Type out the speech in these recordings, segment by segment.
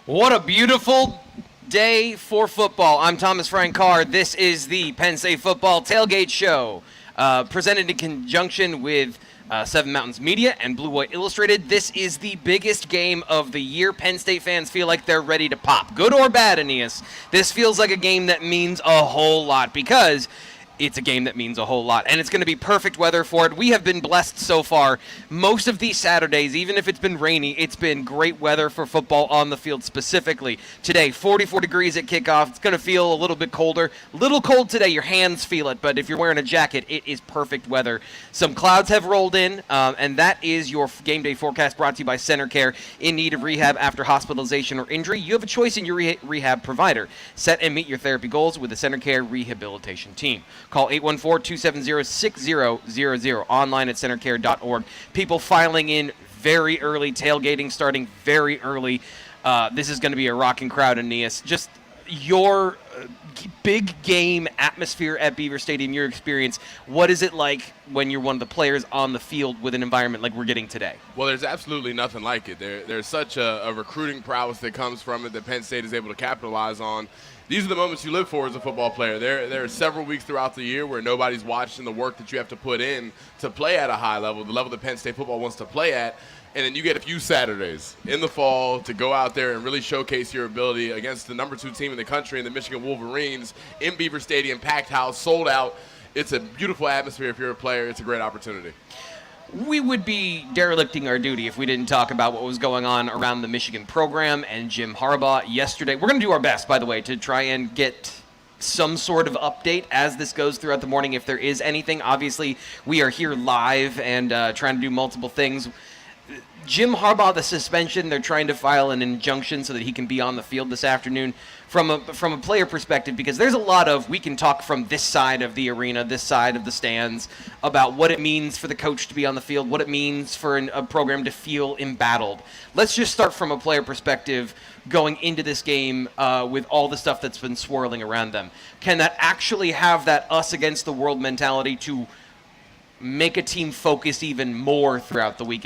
What a beautiful day for football. I'm Thomas Frank Carr. This is the Penn State Football Tailgate Show, presented in conjunction with Seven Mountains Media and Blue White Illustrated. This is the biggest game of the year. Penn State fans feel like they're ready to pop. Good or bad, Aeneas, this feels like a game that means a whole lot because it's a game that means a whole lot, and it's going to be perfect weather for it. We have been blessed so far. Most of these Saturdays, even if it's been rainy, it's been great weather for football on the field specifically. Today, 44 degrees at kickoff. It's going to feel a little bit colder. A little cold today. Your hands feel it, but if you're wearing a jacket, it is perfect weather. Some clouds have rolled in, and that is your game day forecast brought to you by Center Care. In need of rehab after hospitalization or injury, you have a choice in your rehab provider. Set and meet your therapy goals with the Center Care Rehabilitation Team. Call 814-270-6000. Online at centercare.org. People filing in very early, tailgating starting very early. This is going to be a rocking crowd, Aeneas. Just your big game atmosphere at Beaver Stadium, your experience. What is it like when you're one of the players on the field with an environment like we're getting today? Well, there's absolutely nothing like it. There's such a recruiting prowess that comes from it that Penn State is able to capitalize on. These are the moments you live for as a football player. There are several weeks throughout the year where nobody's watching the work that you have to put in to play at a high level, the level that Penn State football wants to play at. And then you get a few Saturdays in the fall to go out there and really showcase your ability against the number 2 team in the country in the Michigan Wolverines in Beaver Stadium, packed house, sold out. It's a beautiful atmosphere if you're a player. It's a great opportunity. We would be derelicting our duty if we didn't talk about what was going on around the Michigan program and Jim Harbaugh yesterday. We're going to do our best, by the way, to try and get some sort of update as this goes throughout the morning if there is anything. Obviously, we are here live and trying to do multiple things. Jim Harbaugh, the suspension, they're trying to file an injunction so that he can be on the field this afternoon. From a player perspective, because there's a lot of, we can talk from this side of the arena, this side of the stands, about what it means for the coach to be on the field, what it means for a program to feel embattled. Let's just start from a player perspective going into this game with all the stuff that's been swirling around them. Can that actually have that us against the world mentality to make a team focus even more throughout the week?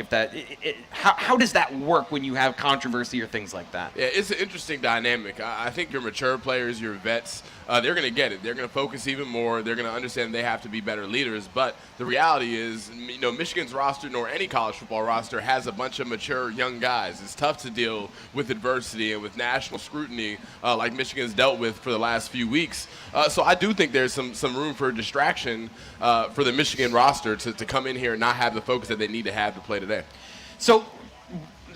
How does that work when you have controversy or things like that? Yeah, it's an interesting dynamic. I think your mature players, your vets, they're going to get it. They're going to focus even more. They're going to understand they have to be better leaders. But the reality is, Michigan's roster, nor any college football roster, has a bunch of mature young guys. It's tough to deal with adversity and with national scrutiny like Michigan's dealt with for the last few weeks. So I do think there's some room for distraction for the Michigan roster to come in here and not have the focus that they need to have to play today. So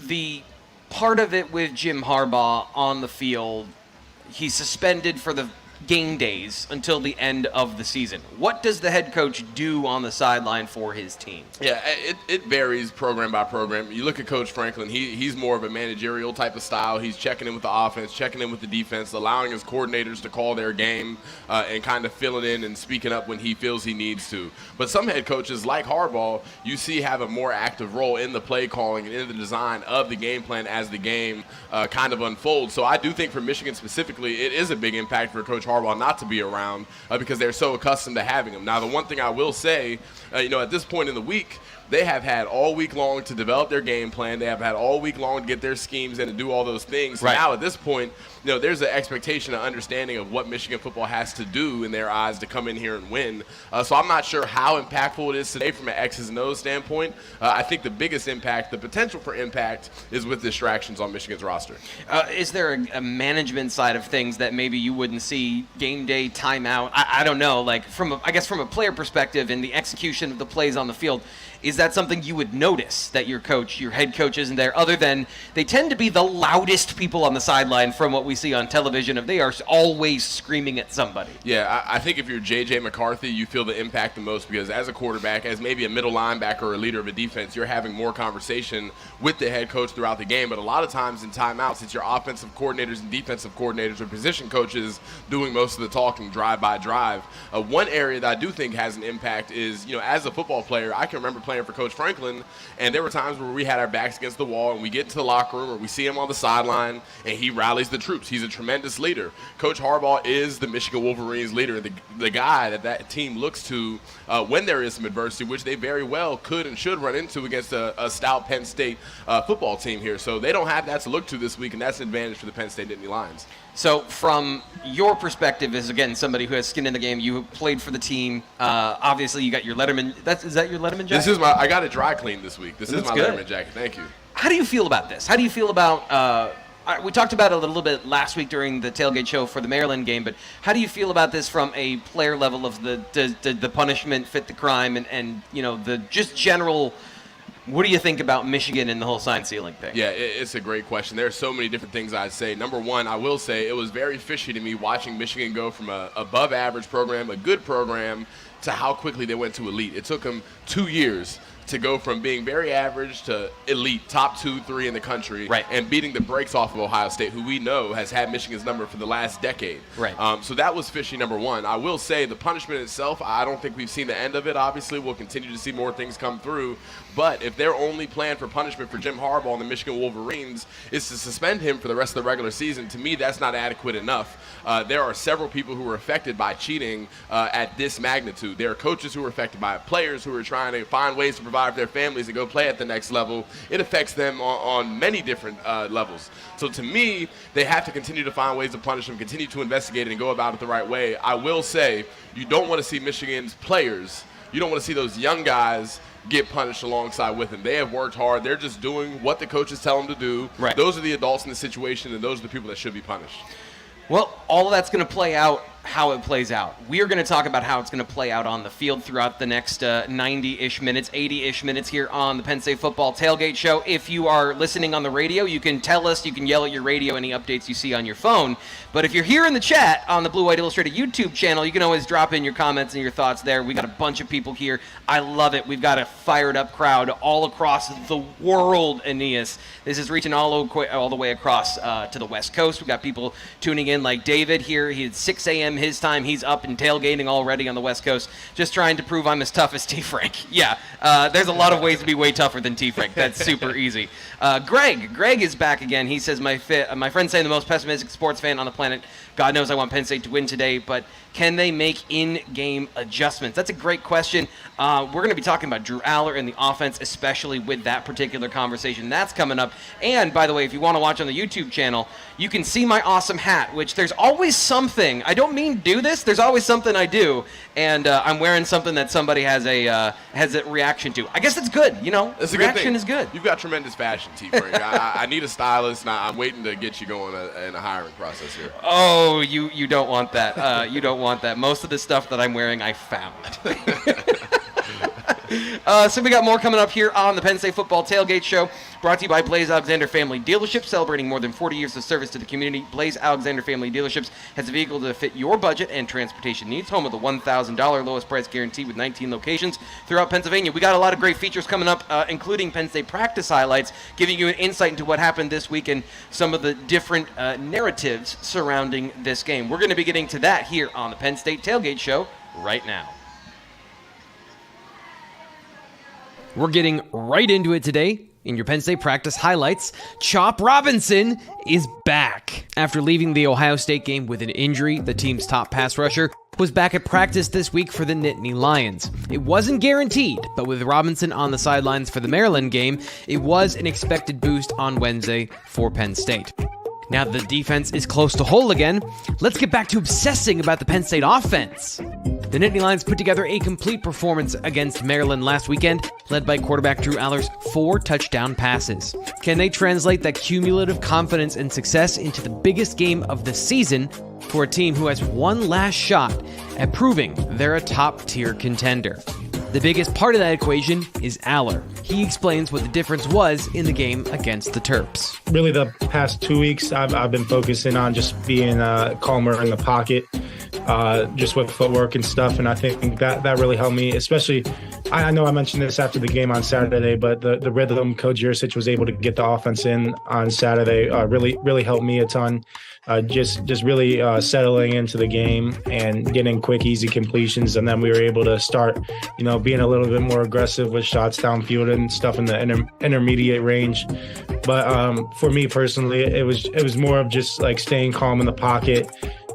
the part of it with Jim Harbaugh on the field, he's suspended for the game days until the end of the season. What does the head coach do on the sideline for his team? Yeah, it varies program by program. You look at Coach Franklin, he's more of a managerial type of style. He's checking in with the offense, checking in with the defense, allowing his coordinators to call their game and kind of filling in and speaking up when he feels he needs to. But some head coaches, like Harbaugh, you see have a more active role in the play calling and in the design of the game plan as the game kind of unfolds. So I do think for Michigan specifically, it is a big impact for Coach Harbaugh not to be around because they're so accustomed to having him. Now, the one thing I will say, at this point in the week, they have had all week long to develop their game plan. They have had all week long to get their schemes in and do all those things. Right. Now, at this point, there's an expectation, an understanding of what Michigan football has to do in their eyes to come in here and win. So I'm not sure how impactful it is today from an X's and O's standpoint. I think the biggest impact, the potential for impact, is with distractions on Michigan's roster. Is there a management side of things that maybe you wouldn't see game day, timeout? I don't know. Like from a player perspective and the execution of the plays on the field, is that something you would notice that your head coach isn't there, other than they tend to be the loudest people on the sideline from what we see on television, if they are always screaming at somebody? Yeah, I think if you're JJ McCarthy, you feel the impact the most because as a quarterback, as maybe a middle linebacker or a leader of a defense, you're having more conversation with the head coach throughout the game. But a lot of times in timeouts, it's your offensive coordinators and defensive coordinators or position coaches doing most of the talking drive by drive. One area that I do think has an impact is, as a football player, I can remember playing for Coach Franklin. And there were times where we had our backs against the wall and we get into the locker room or we see him on the sideline and he rallies the troops. He's a tremendous leader. Coach Harbaugh is the Michigan Wolverines leader, the guy that team looks to when there is some adversity, which they very well could and should run into against a stout Penn State football team here. So they don't have that to look to this week, and that's an advantage for the Penn State Nittany Lions. So from your perspective, as again somebody who has skin in the game, you played for the team. Obviously, you got your Letterman. Is that your Letterman jacket? I got it dry cleaned this week. This is my good. Letterman jacket. Thank you. How do you feel about this? How do you feel about? We talked about it a little bit last week during the tailgate show for the Maryland game, but how do you feel about this from a player level of the punishment fit the crime and the just general? What do you think about Michigan and the whole sign stealing thing? Yeah, it's a great question. There are so many different things I'd say. Number one, I will say it was very fishy to me watching Michigan go from a above-average program, a good program, to how quickly they went to elite. It took them 2 years to go from being very average to elite, top 2, 3 in the country, right, and beating the brakes off of Ohio State, who we know has had Michigan's number for the last decade. Right. So that was fishy, number one. I will say the punishment itself, I don't think we've seen the end of it. Obviously, we'll continue to see more things come through. But if their only plan for punishment for Jim Harbaugh and the Michigan Wolverines is to suspend him for the rest of the regular season, to me, that's not adequate enough. There are several people who were affected by cheating at this magnitude. There are coaches who were affected by it, players who are trying to find ways to provide for their families and go play at the next level. It affects them on many different levels. So to me, they have to continue to find ways to punish them, continue to investigate it, and go about it the right way. I will say, you don't want to see Michigan's players, you don't want to see those young guys get punished alongside with them. They have worked hard. They're just doing what the coaches tell them to do. Right. Those are the adults in the situation, and those are the people that should be punished. Well, all of that's going to play out how it plays out. We are going to talk about how it's going to play out on the field throughout the next 90-ish minutes, 80-ish minutes here on the Penn State Football Tailgate Show. If you are listening on the radio, you can tell us, you can yell at your radio any updates you see on your phone. But if you're here in the chat on the Blue White Illustrated YouTube channel, you can always drop in your comments and your thoughts there. We got a bunch of people here. I love it. We've got a fired up crowd all across the world, Aeneas. This is reaching all the way across to the West Coast. We've got people tuning in like David here. He's 6 a.m. his time. He's up and tailgating already on the West Coast, just trying to prove I'm as tough as T-Frank. Yeah, there's a lot of ways to be way tougher than T-Frank. That's super easy. Greg is back again. He says, my friend's saying the most pessimistic sports fan on the planet. God knows I want Penn State to win today, but can they make in-game adjustments? That's a great question. We're going to be talking about Drew Aller and the offense, especially with that particular conversation. That's coming up. And, by the way, if you want to watch on the YouTube channel, you can see my awesome hat, which there's always something. I don't mean do this. There's always something I do. And I'm wearing something that somebody has a reaction to. I guess it's good, you know. That's a reaction good thing. is good. You've got tremendous fashion, T-Frank. I need a stylist, and I'm waiting to get you going in a hiring process here. Oh, you don't want that. You don't want that. Most of the stuff that I'm wearing, I found. So we got more coming up here on the Penn State Football Tailgate Show, brought to you by Blaze Alexander Family Dealerships, celebrating more than 40 years of service to the community. Blaze Alexander Family Dealerships has a vehicle to fit your budget and transportation needs. Home of the $1,000 lowest price guarantee with 19 locations throughout Pennsylvania. We got a lot of great features coming up, including Penn State practice highlights, giving you an insight into what happened this week and some of the different narratives surrounding this game. We're going to be getting to that here on the Penn State Tailgate Show right now. We're getting right into it today. In your Penn State practice highlights, Chop Robinson is back. After leaving the Ohio State game with an injury, the team's top pass rusher was back at practice this week for the Nittany Lions. It wasn't guaranteed, but with Robinson on the sidelines for the Maryland game, it was an expected boost on Wednesday for Penn State. Now that the defense is close to whole again, let's get back to obsessing about the Penn State offense. The Nittany Lions put together a complete performance against Maryland last weekend, led by quarterback Drew Aller's 4 touchdown passes. Can they translate that cumulative confidence and success into the biggest game of the season for a team who has one last shot at proving they're a top-tier contender? The biggest part of that equation is Aller. He explains what the difference was in the game against the Terps. Really, the past 2 weeks, I've been focusing on just being calmer in the pocket, just with footwork and stuff. And I think that really helped me, especially, I know I mentioned this after the game on Saturday, but the rhythm Coach Jurisic was able to get the offense in on Saturday really helped me a ton. Just really settling into the game and getting quick, easy completions. And then we were able to start, being a little bit more aggressive with shots downfield and stuff in the intermediate range. But for me personally, it was more of just like staying calm in the pocket,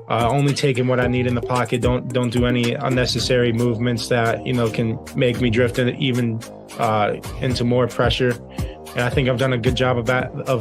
only taking what I need in the pocket. Don't do any unnecessary movements that, can make me drift even into more pressure. And I think I've done a good job of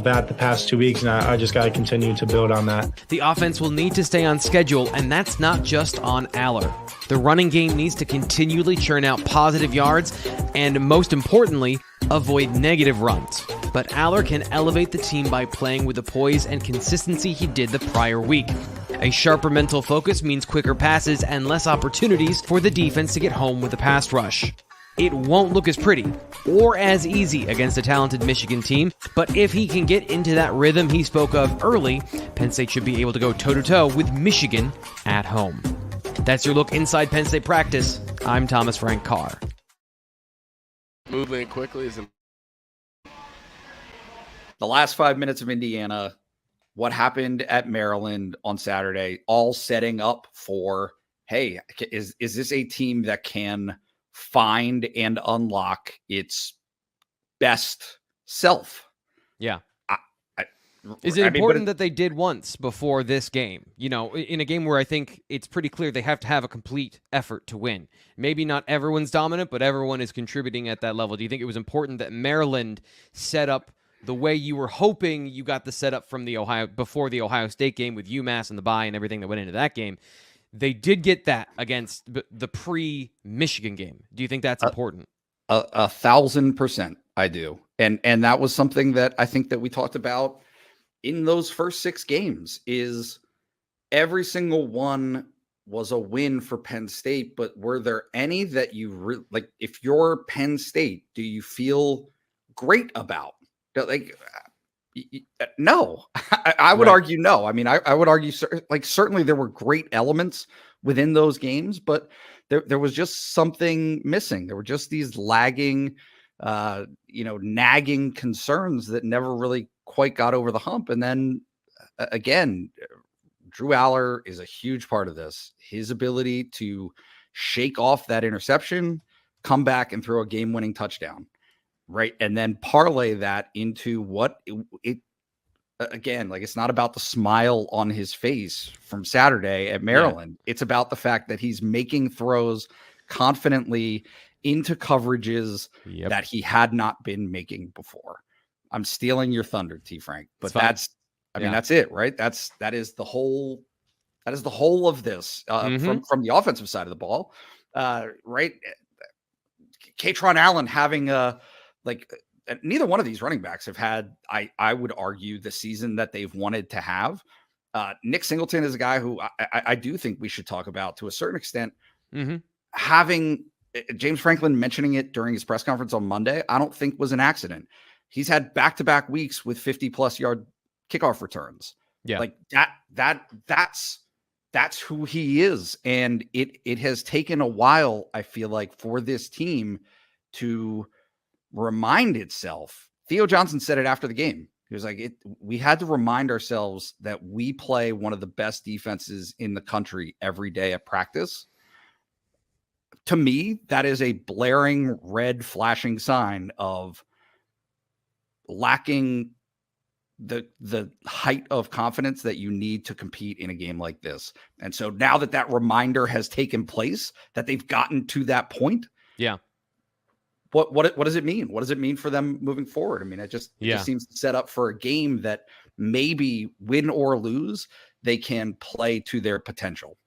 that the past 2 weeks, and I just got to continue to build on that. The offense will need to stay on schedule, and that's not just on Aller. The running game needs to continually churn out positive yards and, most importantly, avoid negative runs. But Aller can elevate the team by playing with the poise and consistency he did the prior week. A sharper mental focus means quicker passes and less opportunities for the defense to get home with a pass rush. It won't look as pretty or as easy against a talented Michigan team, but if he can get into that rhythm he spoke of early, Penn State should be able to go toe-to-toe with Michigan at home. That's your look inside Penn State practice. I'm Thomas Frank Carr. Moving quickly is the last 5 minutes of Indiana, what happened at Maryland on Saturday, all setting up for, hey, is this a team that can find and unlock its best self? Yeah. Is it important that they did once before this game? In a game where I think it's pretty clear they have to have a complete effort to win. Maybe not everyone's dominant, but everyone is contributing at that level. Do you think it was important that Maryland set up the way you were hoping you got the setup from before the Ohio State game with UMass and the bye and everything that went into that game? They did get that against the pre-Michigan game. Do you think that's important? 1,000% I do. And that was something that I think that we talked about in those first 6 games. Is every single one was a win for Penn State, but were there any that you like? If you're Penn State, do you feel great about? Like, no, I would argue no. I mean, I would argue certainly there were great elements within those games, but there was just something missing. There were just these lagging, nagging concerns that never really quite got over the hump. And then again, Drew Aller is a huge part of this. His ability to shake off that interception, come back and throw a game-winning touchdown. Right. And then parlay that into what it again, like, it's not about the smile on his face from Saturday at Maryland. Yeah. It's about the fact that he's making throws confidently into coverages that he had not been making before. I'm stealing your thunder, T. Frank, but that's it, right? That is the whole of this from the offensive side of the ball. Right. Katron Allen having neither one of these running backs have had, I would argue, the season that they've wanted to have. Nick Singleton is a guy who I do think we should talk about to a certain extent. Having James Franklin mentioning it during his press conference on Monday, I don't think was an accident. He's had back-to-back weeks with 50-plus yard kickoff returns. Yeah, like that's who he is, and it has taken a while, I feel like, for this team to remind itself. Theo Johnson said it after the game. He was like, we had to remind ourselves that we play one of the best defenses in the country every day at practice. To me, that is a blaring red flashing sign of lacking the height of confidence that you need to compete in a game like this. And so now that reminder has taken place, that they've gotten to that point. Yeah. What does it mean? What does it mean for them moving forward? I mean, it just seems set up for a game that maybe, win or lose, they can play to their potential.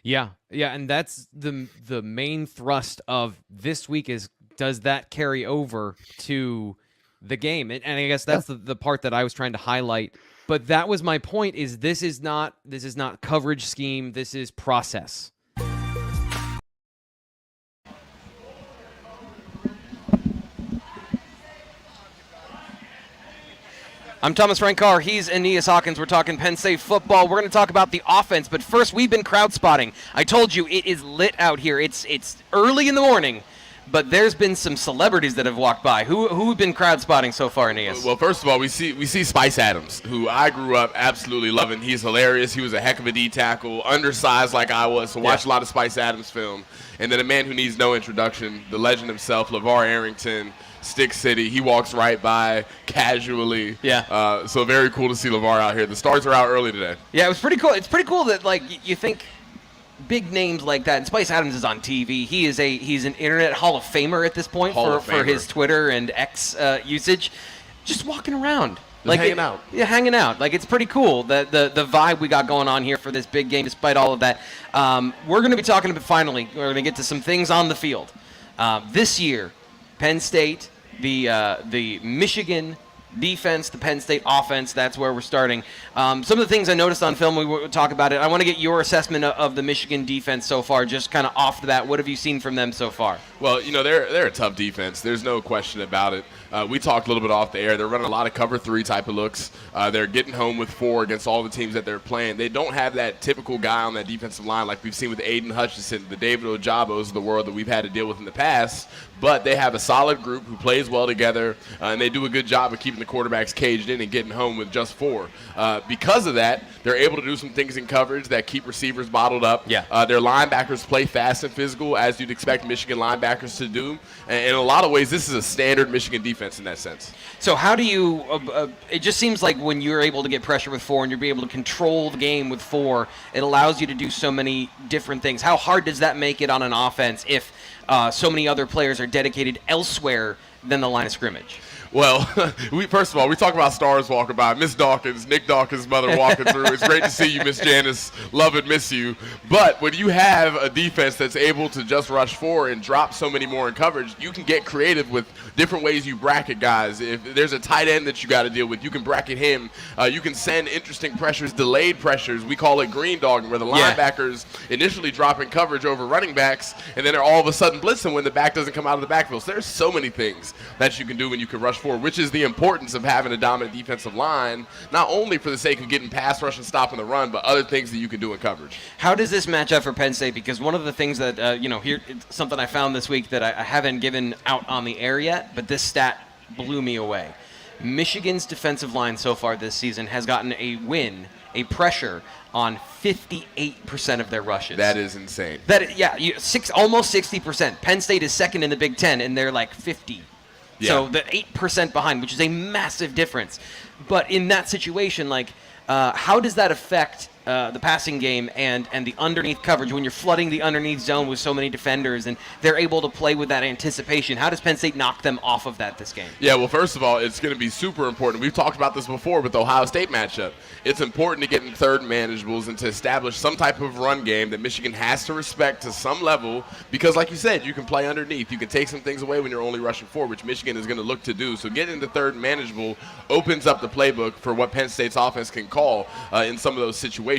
Yeah, and that's the main thrust of this week is, does that carry over to the game? And I guess that's the part that I was trying to highlight. But that was my point, is this is not coverage scheme, this is process. I'm Thomas Frank Carr. He's Aeneas Hawkins. We're talking Penn State football. We're going to talk about the offense, but first we've been crowd spotting. I told you it is lit out here. It's early in the morning, but there's been some celebrities that have walked by. Who have been crowd spotting so far, Aeneas? Well, first of all, we see Spice Adams, who I grew up absolutely loving. He's hilarious. He was a heck of a D tackle, undersized like I was, so watched a lot of Spice Adams film. And then a man who needs no introduction, the legend himself, LeVar Arrington, Stick City. He walks right by casually. Yeah. So very cool to see LeVar out here. The stars are out early today. Yeah, it was pretty cool. It's pretty cool that you think big names like that. And Spice Adams is on TV. He's an Internet Hall of Famer at this point for his Twitter and X usage. Just walking around. Hanging out. Yeah, hanging out. It's pretty cool, the vibe we got going on here for this big game, despite all of that. We're going to be talking about, finally, we're going to get to some things on the field. This year, Penn State, the Michigan defense, the Penn State offense, that's where we're starting. Some of the things I noticed on film, we will talk about it. I want to get your assessment of the Michigan defense so far, just kind of off the bat. What have you seen from them so far? Well, they're a tough defense. There's no question about it. We talked a little bit off the air. They're running a lot of cover 3 type of looks. They're getting home with 4 against all the teams that they're playing. They don't have that typical guy on that defensive line like we've seen with Aiden Hutchinson, the David Ojabos of the world that we've had to deal with in the past. But they have a solid group who plays well together, and they do a good job of keeping the quarterbacks caged in and getting home with just 4. Because of that, they're able to do some things in coverage that keep receivers bottled up. Yeah. Their linebackers play fast and physical, as you'd expect Michigan linebackers to do. And in a lot of ways, this is a standard Michigan defense in that sense. So how do you it just seems like when you're able to get pressure with 4 and you're able to control the game with 4, it allows you to do so many different things. How hard does that make it on an offense if so many other players are dedicated elsewhere than the line of scrimmage? Well, first of all, we talk about stars walking by. Miss Dawkins, Nick Dawkins' mother walking through. It's great to see you, Miss Janice. Love and miss you. But when you have a defense that's able to just rush 4 and drop so many more in coverage, you can get creative with different ways you bracket guys. If there's a tight end that you got to deal with, you can bracket him. You can send interesting pressures, delayed pressures. We call it green dogging, where the linebackers initially drop in coverage over running backs, and then they're all of a sudden blitzing when the back doesn't come out of the backfield. So there's so many things that you can do when you can rush 4, which is the importance of having a dominant defensive line, not only for the sake of getting pass rush and stopping the run, but other things that you can do in coverage. How does this match up for Penn State? Because one of the things that, here, it's something I found this week that I haven't given out on the air yet, but this stat blew me away. Michigan's defensive line so far this season has gotten a pressure on 58% of their rushes. That is insane. Almost 60%. Penn State is second in the Big Ten, and they're like 50. Yeah. So the 8% behind, which is a massive difference. But in that situation, how does that affect the passing game and the underneath coverage when you're flooding the underneath zone with so many defenders and they're able to play with that anticipation? How does Penn State knock them off of that this game? Yeah, well, first of all, it's going to be super important. We've talked about this before with the Ohio State matchup. It's important to get in third manageables and to establish some type of run game that Michigan has to respect to some level because, like you said, you can play underneath. You can take some things away when you're only rushing 4, which Michigan is going to look to do. So getting into third manageable opens up the playbook for what Penn State's offense can call in some of those situations.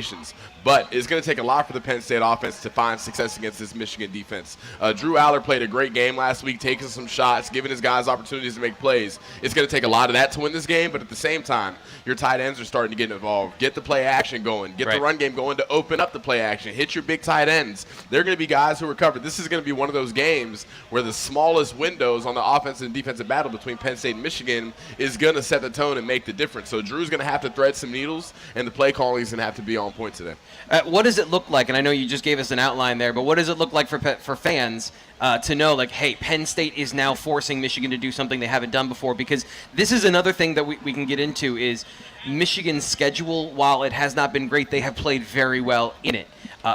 But it's going to take a lot for the Penn State offense to find success against this Michigan defense. Drew Aller played a great game last week, taking some shots, giving his guys opportunities to make plays. It's going to take a lot of that to win this game, but at the same time, your tight ends are starting to get involved. Get the play action going. Get the run game going to open up the play action. Hit your big tight ends. They're going to be guys who are covered. This is going to be one of those games where the smallest windows on the offensive and defensive battle between Penn State and Michigan is going to set the tone and make the difference. So Drew's going to have to thread some needles, and the play calling is going to have to be on point today. What does it look like? And I know you just gave us an outline there, but what does it look like for fans to know, hey, Penn State is now forcing Michigan to do something they haven't done before? Because this is another thing that we can get into is Michigan's schedule, while it has not been great, they have played very well in it.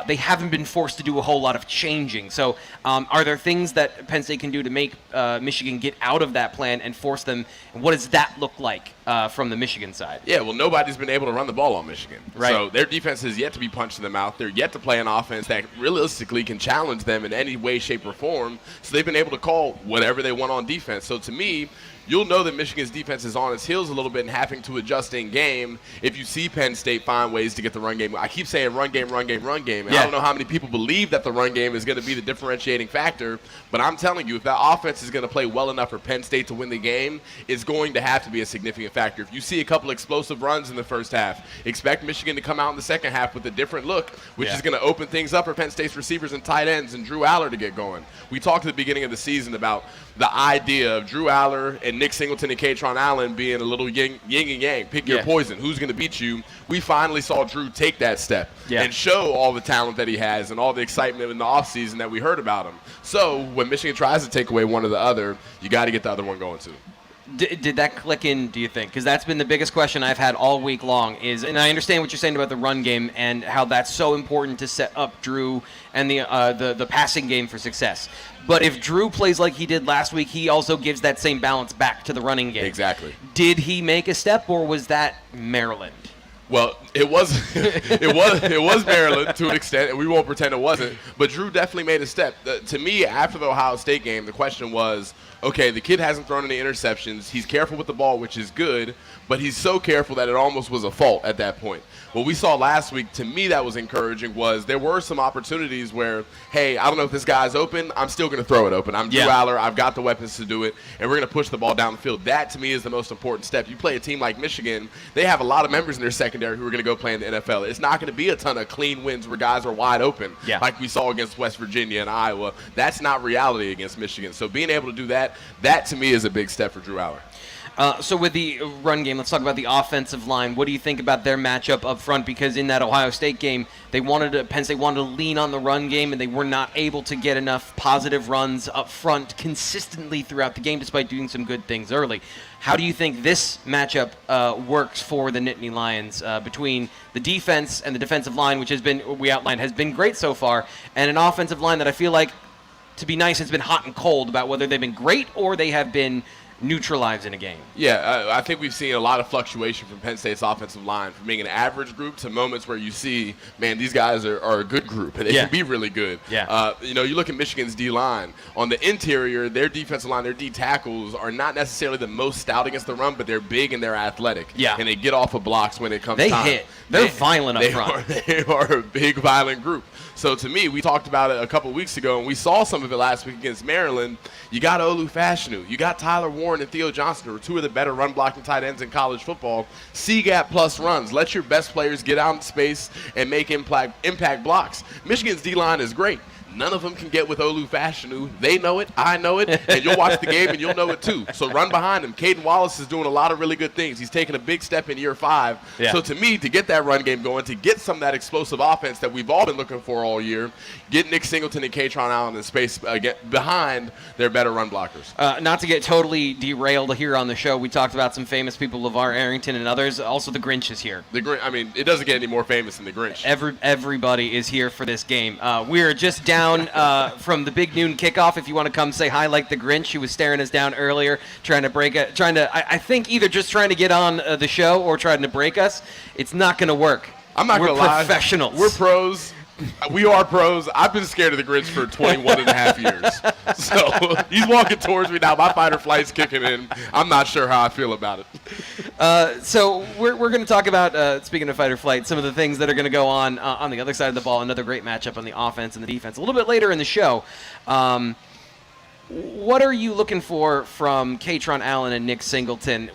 They haven't been forced to do a whole lot of changing. So are there things that Penn State can do to make Michigan get out of that plan and force them? And what does that look like from the Michigan side? Yeah, well, nobody's been able to run the ball on Michigan. Right. So their defense has yet to be punched in the mouth. They're yet to play an offense that realistically can challenge them in any way, shape, or form. storm. So they've been able to call whatever they want on defense. So to me, you'll know that Michigan's defense is on its heels a little bit and having to adjust in game if you see Penn State find ways to get the run game. I keep saying run game, run game, run game. And I don't know how many people believe that the run game is going to be the differentiating factor, but I'm telling you, if that offense is going to play well enough for Penn State to win the game, it's going to have to be a significant factor. If you see a couple explosive runs in the first half, expect Michigan to come out in the second half with a different look, which is going to open things up for Penn State's receivers and tight ends and Drew Aller to get going. We talked at the beginning of the season about the idea of Drew Aller and Nick Singleton and Katron Allen being a little yin and yang. Pick your poison. Who's going to beat you? We finally saw Drew take that step and show all the talent that he has and all the excitement in the offseason that we heard about him. So when Michigan tries to take away one or the other, you got to get the other one going too. Did that click in, do you think? Because that's been the biggest question I've had all week long is, and I understand what you're saying about the run game and how that's so important to set up Drew and the passing game for success. But if Drew plays like he did last week, he also gives that same balance back to the running game. Exactly. Did he make a step, or was that Maryland? Well, it was Maryland to an extent, and we won't pretend it wasn't. But Drew definitely made a step. To me, after the Ohio State game, the question was, okay, the kid hasn't thrown any interceptions. He's careful with the ball, which is good, but he's so careful that it almost was a fault at that point. What we saw last week, to me, that was encouraging was there were some opportunities where, hey, I don't know if this guy's open. I'm still going to throw it open. I'm Drew Aller. I've got the weapons to do it, and we're going to push the ball down the field. That, to me, is the most important step. You play a team like Michigan, they have a lot of members in their secondary who are going to go play in the NFL. It's not going to be a ton of clean wins where guys are wide open like we saw against West Virginia and Iowa. That's not reality against Michigan. So being able to do that, that to me is a big step for Drew Aller. So with the run game, let's talk about the offensive line. What do you think about their matchup up front? Because in that Ohio State game, Penn State wanted to lean on the run game, and they were not able to get enough positive runs up front consistently throughout the game, despite doing some good things early. How do you think this matchup works for the Nittany Lions between the defense and the defensive line, which has been great so far, and an offensive line that I feel like, to be nice, has been hot and cold about whether they've been great or they have been neutralized in a game? Yeah, I think we've seen a lot of fluctuation from Penn State's offensive line, from being an average group to moments where you see, man, these guys are a good group, and they can be really good. You look at Michigan's D-line. On the interior, their defensive line, their D tackles are not necessarily the most stout against the run, but they're big and they're athletic. And they get off of blocks when it comes time. They hit. They're violent up front. They are a big, violent group. So to me, we talked about it a couple weeks ago, and we saw some of it last week against Maryland. You got Olu Fashanu. You got Tyler Warren and Theo Johnson, who are two of the better run-blocking tight ends in college football. C-gap plus runs. Let your best players get out in space and make impact blocks. Michigan's D-line is great. None of them can get with Olu Fashanu. They know it. I know it. And you'll watch the game and you'll know it too. So run behind him. Caden Wallace is doing a lot of really good things. He's taking a big step in year 5. So to me, to get that run game going, to get some of that explosive offense that we've all been looking for all year, get Nick Singleton and Katron Allen in space behind their better run blockers. Not to get totally derailed here on the show, we talked about some famous people, LeVar Arrington and others. Also, the Grinch is here. It doesn't get any more famous than the Grinch. Everybody is here for this game. We're just down from the big noon kickoff. If you want to come say hi like the Grinch, who was staring us down earlier, I think either just trying to get on the show or trying to break us. It's not going to work. I'm not going to lie. We're professionals. We're pros. We are pros. I've been scared of the Grinch for 21 and a half years. So he's walking towards me now. My fight or flight's kicking in. I'm not sure how I feel about it. So we're going to talk about, speaking of fight or flight, some of the things that are going to go on the other side of the ball. Another great matchup on the offense and the defense. A little bit later in the show. What are you looking for from Katron Allen and Nick Singleton?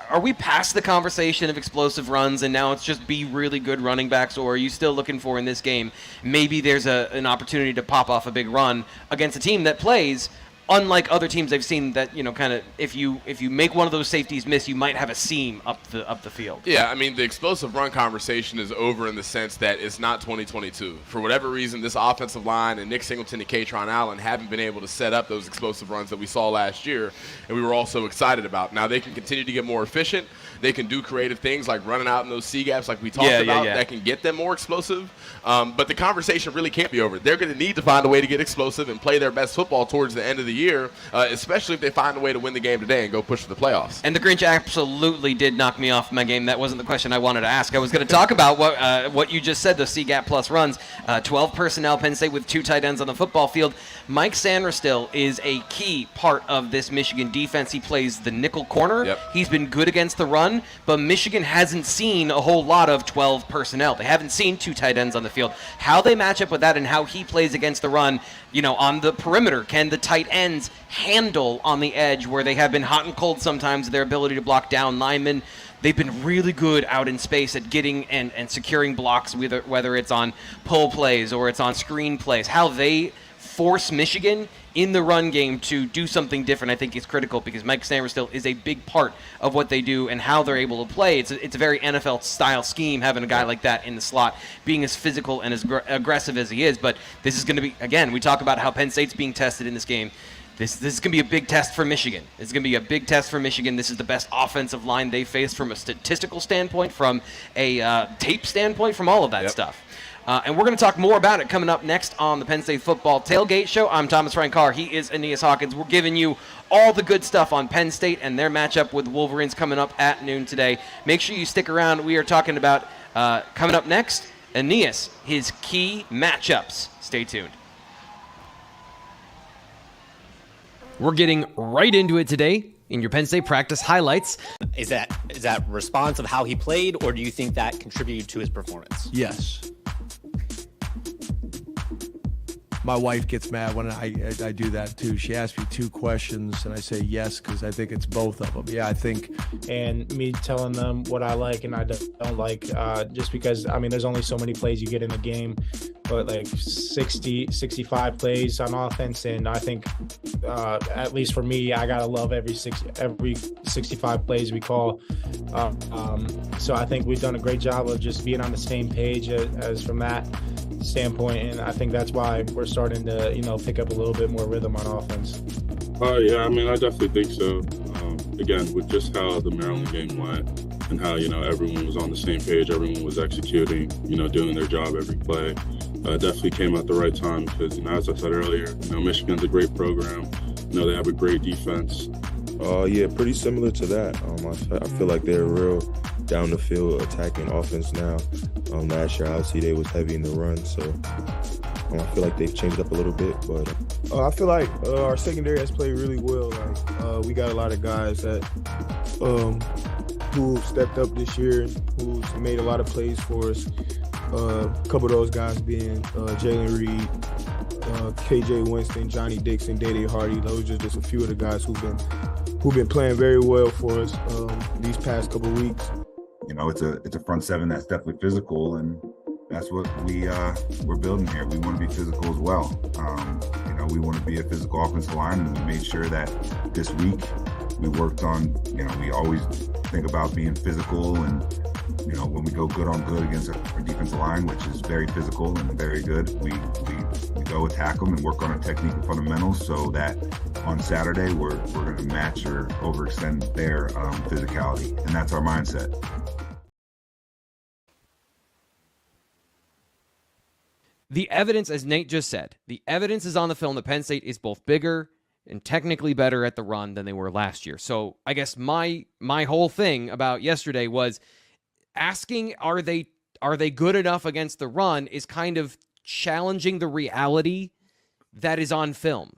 Are we past the conversation of explosive runs and now it's just be really good running backs, or are you still looking for in this game maybe there's an opportunity to pop off a big run against a team that plays unlike other teams I've seen that, kind of if you make one of those safeties miss, you might have a seam up the field? Yeah, the explosive run conversation is over in the sense that it's not 2022. For whatever reason, this offensive line and Nick Singleton and Katron Allen haven't been able to set up those explosive runs that we saw last year and we were all so excited about. Now they can continue to get more efficient. They can do creative things like running out in those C-gaps like we talked about that can get them more explosive. But the conversation really can't be over. They're going to need to find a way to get explosive and play their best football towards the end of the year, especially if they find a way to win the game today and go push for the playoffs. And the Grinch absolutely did knock me off my game. That wasn't the question I wanted to ask. I was going to talk about what you just said, the C-gap plus runs. 12 personnel, Penn State with 2 tight ends on the football field. Mike Sanderstill is a key part of this Michigan defense. He plays the nickel corner. Yep. He's been good against the run, but Michigan hasn't seen a whole lot of 12 personnel. They haven't seen 2 tight ends on the field. How they match up with that and how he plays against the run, on the perimeter, can the tight ends handle on the edge where they have been hot and cold sometimes, their ability to block down linemen? They've been really good out in space at getting and securing blocks, whether it's on pull plays or it's on screen plays. How they force Michigan in the run game to do something different, I think, is critical, because Mike Sanderstill is a big part of what they do and how they're able to play. It's a very NFL-style scheme, having a guy like that in the slot, being as physical and as aggressive as he is. But this is going to be, again, we talk about how Penn State's being tested in this game. This is going to be a big test for Michigan. It's going to be a big test for Michigan. This is the best offensive line they faced from a statistical standpoint, from a tape standpoint, from all of that stuff. And we're going to talk more about it coming up next on the Penn State Football Tailgate Show. I'm Thomas Frank Carr. He is Aeneas Hawkins. We're giving you all the good stuff on Penn State and their matchup with the Wolverines coming up at noon today. Make sure you stick around. We are talking about, coming up next, Aeneas, his key matchups. Stay tuned. We're getting right into it today in your Penn State practice highlights. Is that response of how he played, or do you think that contributed to his performance? Yes. My wife gets mad when I do that too. She asks me 2 questions and I say yes, because I think it's both of them. Yeah, I think. And me telling them what I like and I don't like, just because, there's only so many plays you get in the game, but like 60, 65 plays on offense. And I think, at least for me, I got to love every 65 plays we call. So I think we've done a great job of just being on the same page as from that standpoint. And I think that's why we're starting to, pick up a little bit more rhythm on offense. Yeah, I definitely think so. Again, with just how the Maryland game went and how, everyone was on the same page, everyone was executing, doing their job every play. Definitely came at the right time because, as I said earlier, Michigan's a great program. They have a great defense. Yeah, pretty similar to that. I feel like they're real down the field attacking offense now. Last year, obviously, they was heavy in the run, so I feel like they've changed up a little bit. But I feel like our secondary has played really well. We got a lot of guys that who stepped up this year, who's made a lot of plays for us. A couple of those guys being Jalen Reed, KJ Winston, Johnny Dixon, Dede Hardy. Those are just a few of the guys who've been playing very well for us these past couple of weeks. It's a front seven that's definitely physical, and that's what we're building here. We want to be physical as well. We want to be a physical offensive line, and we made sure that this week we worked on. We always think about being physical, and when we go good on good against our defensive line, which is very physical and very good, we go attack them and work on our technique and fundamentals, so that on Saturday we're going to match or overextend their physicality, and that's our mindset. The evidence, as Nate just said, the evidence is on the film that Penn State is both bigger and technically better at the run than they were last year. So I guess my whole thing about yesterday was asking, are they good enough against the run, is kind of challenging the reality that is on film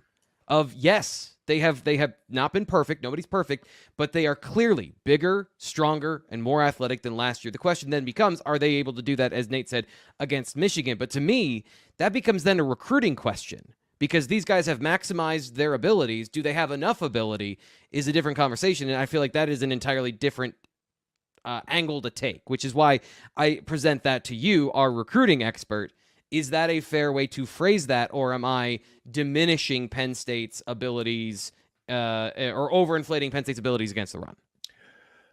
of, yes, they have not been perfect. Nobody's perfect, but they are clearly bigger, stronger, and more athletic than last year. The question then becomes, are they able to do that, as Nate said, against Michigan? But to me, that becomes then a recruiting question, because these guys have maximized their abilities. Do they have enough ability is a different conversation, and I feel like that is an entirely different angle to take, which is why I present that to you, our recruiting expert. Is that a fair way to phrase that, or am I diminishing Penn State's abilities or overinflating Penn State's abilities against the run?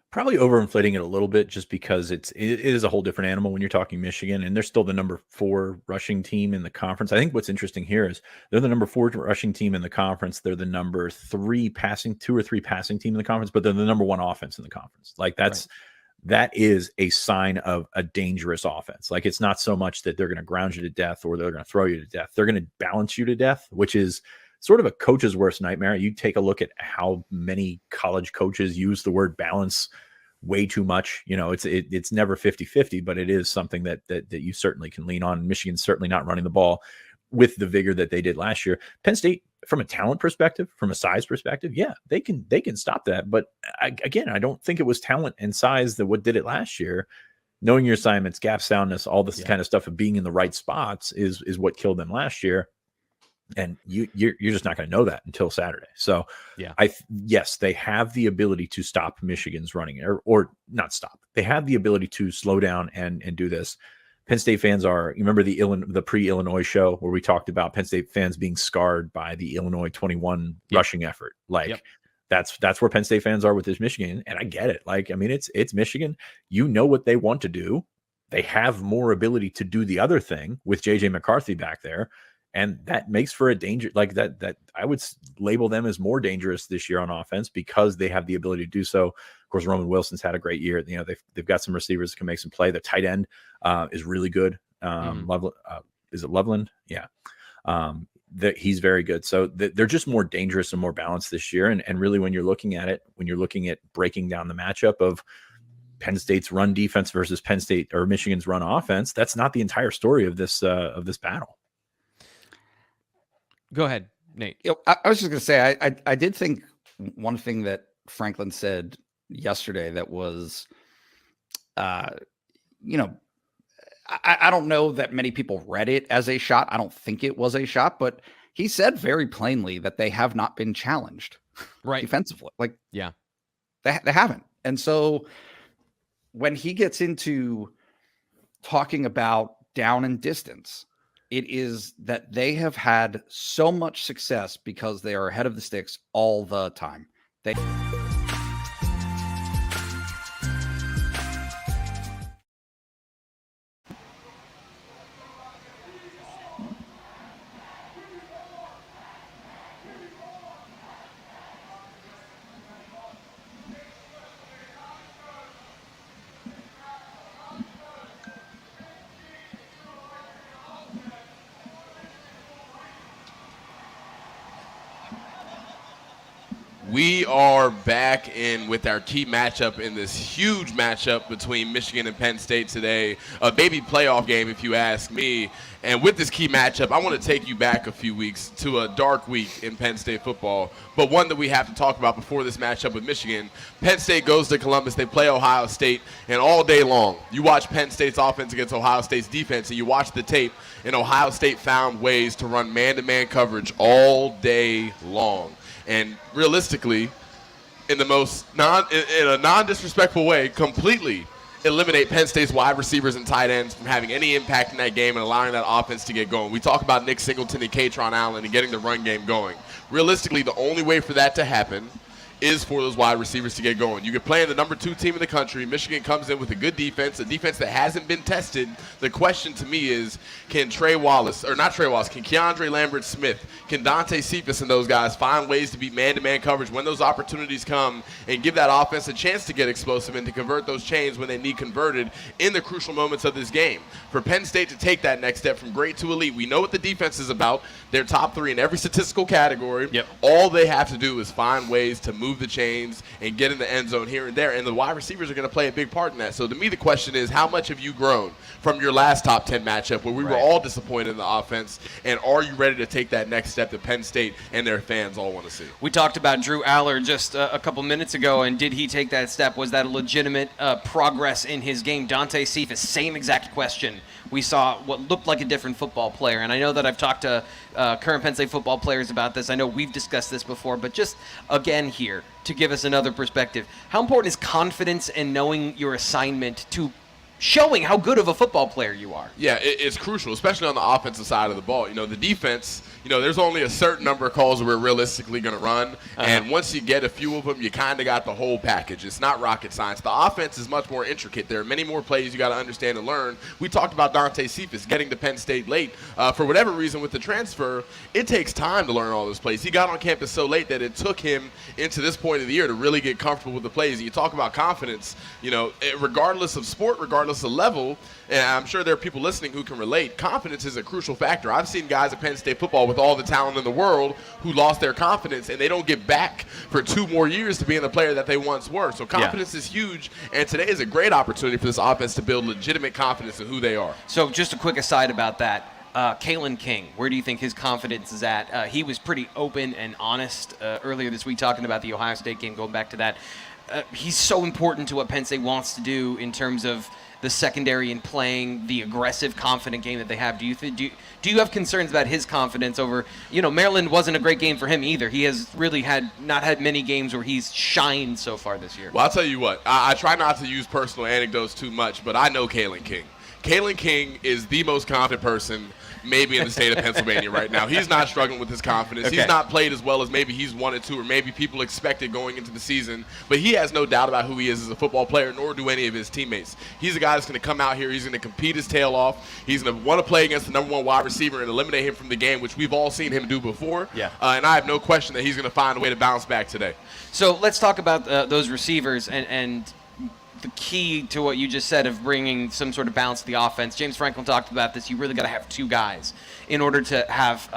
Probably overinflating it a little bit, just because it is a whole different animal when you're talking Michigan, and they're still the number 4 rushing team in the conference. I think what's interesting here is they're the number 4 rushing team in the conference. They're the number 2 or 3 passing team in the conference, but they're the number 1 offense in the conference. Like that's. Right. That is a sign of a dangerous offense. Like, it's not so much that they're going to ground you to death or they're going to throw you to death. They're going to balance you to death, which is sort of a coach's worst nightmare. You take a look at how many college coaches use the word balance way too much. It's never 50-50, but it is something that you certainly can lean on. Michigan's certainly not running the ball with the vigor that they did last year. Penn State, from a talent perspective, from a size perspective, yeah, they can stop that. But I don't think it was talent and size that what did it last year. Knowing your assignments, gap soundness, all this kind of stuff of being in the right spots is what killed them last year. And you're just not going to know that until Saturday. So yes, they have the ability to stop Michigan's running, or not stop. They have the ability to slow down and do this. Penn State fans you remember the pre-Illinois show where we talked about Penn State fans being scarred by the Illinois 21 rushing effort. That's where Penn State fans are with this Michigan. And I get it. It's Michigan. You know what they want to do. They have more ability to do the other thing with JJ McCarthy back there. And that makes for a danger that I would label them as more dangerous this year on offense because they have the ability to do so. Of course, Roman Wilson's had a great year. They've got some receivers that can make some play. The tight end is really good. Is it Loveland? Yeah. He's very good. So they're just more dangerous and more balanced this year. And really, when you're looking at breaking down the matchup of Penn State's run defense versus Penn State or Michigan's run offense, that's not the entire story of this battle. Go ahead, Nate. I was just going to say, I did think one thing that Franklin said yesterday that was, I don't know that many people read it as a shot. I don't think it was a shot, but he said very plainly that they have not been challenged defensively. They haven't. And so when he gets into talking about down and distance, it is that they have had so much success because they are ahead of the sticks all the time. We are back in with our key matchup in this huge matchup between Michigan and Penn State today. A baby playoff game, if you ask me. And with this key matchup, I want to take you back a few weeks to a dark week in Penn State football, but one that we have to talk about before this matchup with Michigan. Penn State goes to Columbus. They play Ohio State, and all day long, you watch Penn State's offense against Ohio State's defense, and you watch the tape, and Ohio State found ways to run man-to-man coverage all day long. And realistically, in a non-disrespectful way, completely eliminate Penn State's wide receivers and tight ends from having any impact in that game and allowing that offense to get going. We talk about Nick Singleton and Katron Allen and getting the run game going. Realistically, the only way for that to happen is for those wide receivers to get going. You could play in the number 2 team in the country. Michigan comes in with a good defense, a defense that hasn't been tested. The question to me is, can Keandre Lambert-Smith, can Dante Cephas and those guys find ways to beat man-to-man coverage when those opportunities come and give that offense a chance to get explosive and to convert those chains when they need converted in the crucial moments of this game? For Penn State to take that next step from great to elite, we know what the defense is about. They're top 3 in every statistical category. Yep. All they have to do is find ways to move the chains and get in the end zone here and there, and the wide receivers are going to play a big part in that. So to me, the question is, how much have you grown from your last top 10 matchup where we were all disappointed in the offense, and are you ready to take that next step that Penn State and their fans all want to see? We talked about Drew Aller just a couple minutes ago, and did he take that step? Was that a legitimate progress in his game? Dante Cephas, same exact question. We saw what looked like a different football player, and I know that I've talked to current Penn State football players about this. I know we've discussed this before, but just again here to give us another perspective. How important is confidence in knowing your assignment to showing how good of a football player you are? Yeah, it's crucial, especially on the offensive side of the ball. The defense, there's only a certain number of calls that we're realistically going to run, and once you get a few of them, you kind of got the whole package. It's not rocket science. The offense is much more intricate. There are many more plays you got to understand and learn. We talked about Dante Cephas getting to Penn State late. For whatever reason with the transfer, it takes time to learn all those plays. He got on campus so late that it took him into this point of the year to really get comfortable with the plays. And you talk about confidence, regardless of sport, regardless regardless of level, and I'm sure there are people listening who can relate, confidence is a crucial factor. I've seen guys at Penn State football with all the talent in the world who lost their confidence, and they don't get back for 2 more years to being the player that they once were. So confidence is huge, and today is a great opportunity for this offense to build legitimate confidence in who they are. So just a quick aside about that. Kalen King, where do you think his confidence is at? He was pretty open and honest earlier this week talking about the Ohio State game, going back to that. He's so important to what Penn State wants to do in terms of the secondary and playing the aggressive, confident game that they have. Do you have concerns about his confidence over, Maryland wasn't a great game for him either. He has really not had many games where he's shined so far this year. Well, I'll tell you what, I try not to use personal anecdotes too much, but I know Kalen King. Kalen King is the most confident person maybe in the state of Pennsylvania right now. He's not struggling with his confidence. Okay. He's not played as well as maybe he's wanted to or maybe people expected going into the season, but he has no doubt about who he is as a football player, nor do any of his teammates. He's a guy that's going to come out here. He's going to compete his tail off. He's going to want to play against the number 1 wide receiver and eliminate him from the game, which we've all seen him do before. Yeah. And I have no question that he's going to find a way to bounce back today. So let's talk about those receivers and the key to what you just said of bringing some sort of balance to the offense. James Franklin talked about this. You really got to have 2 guys in order to have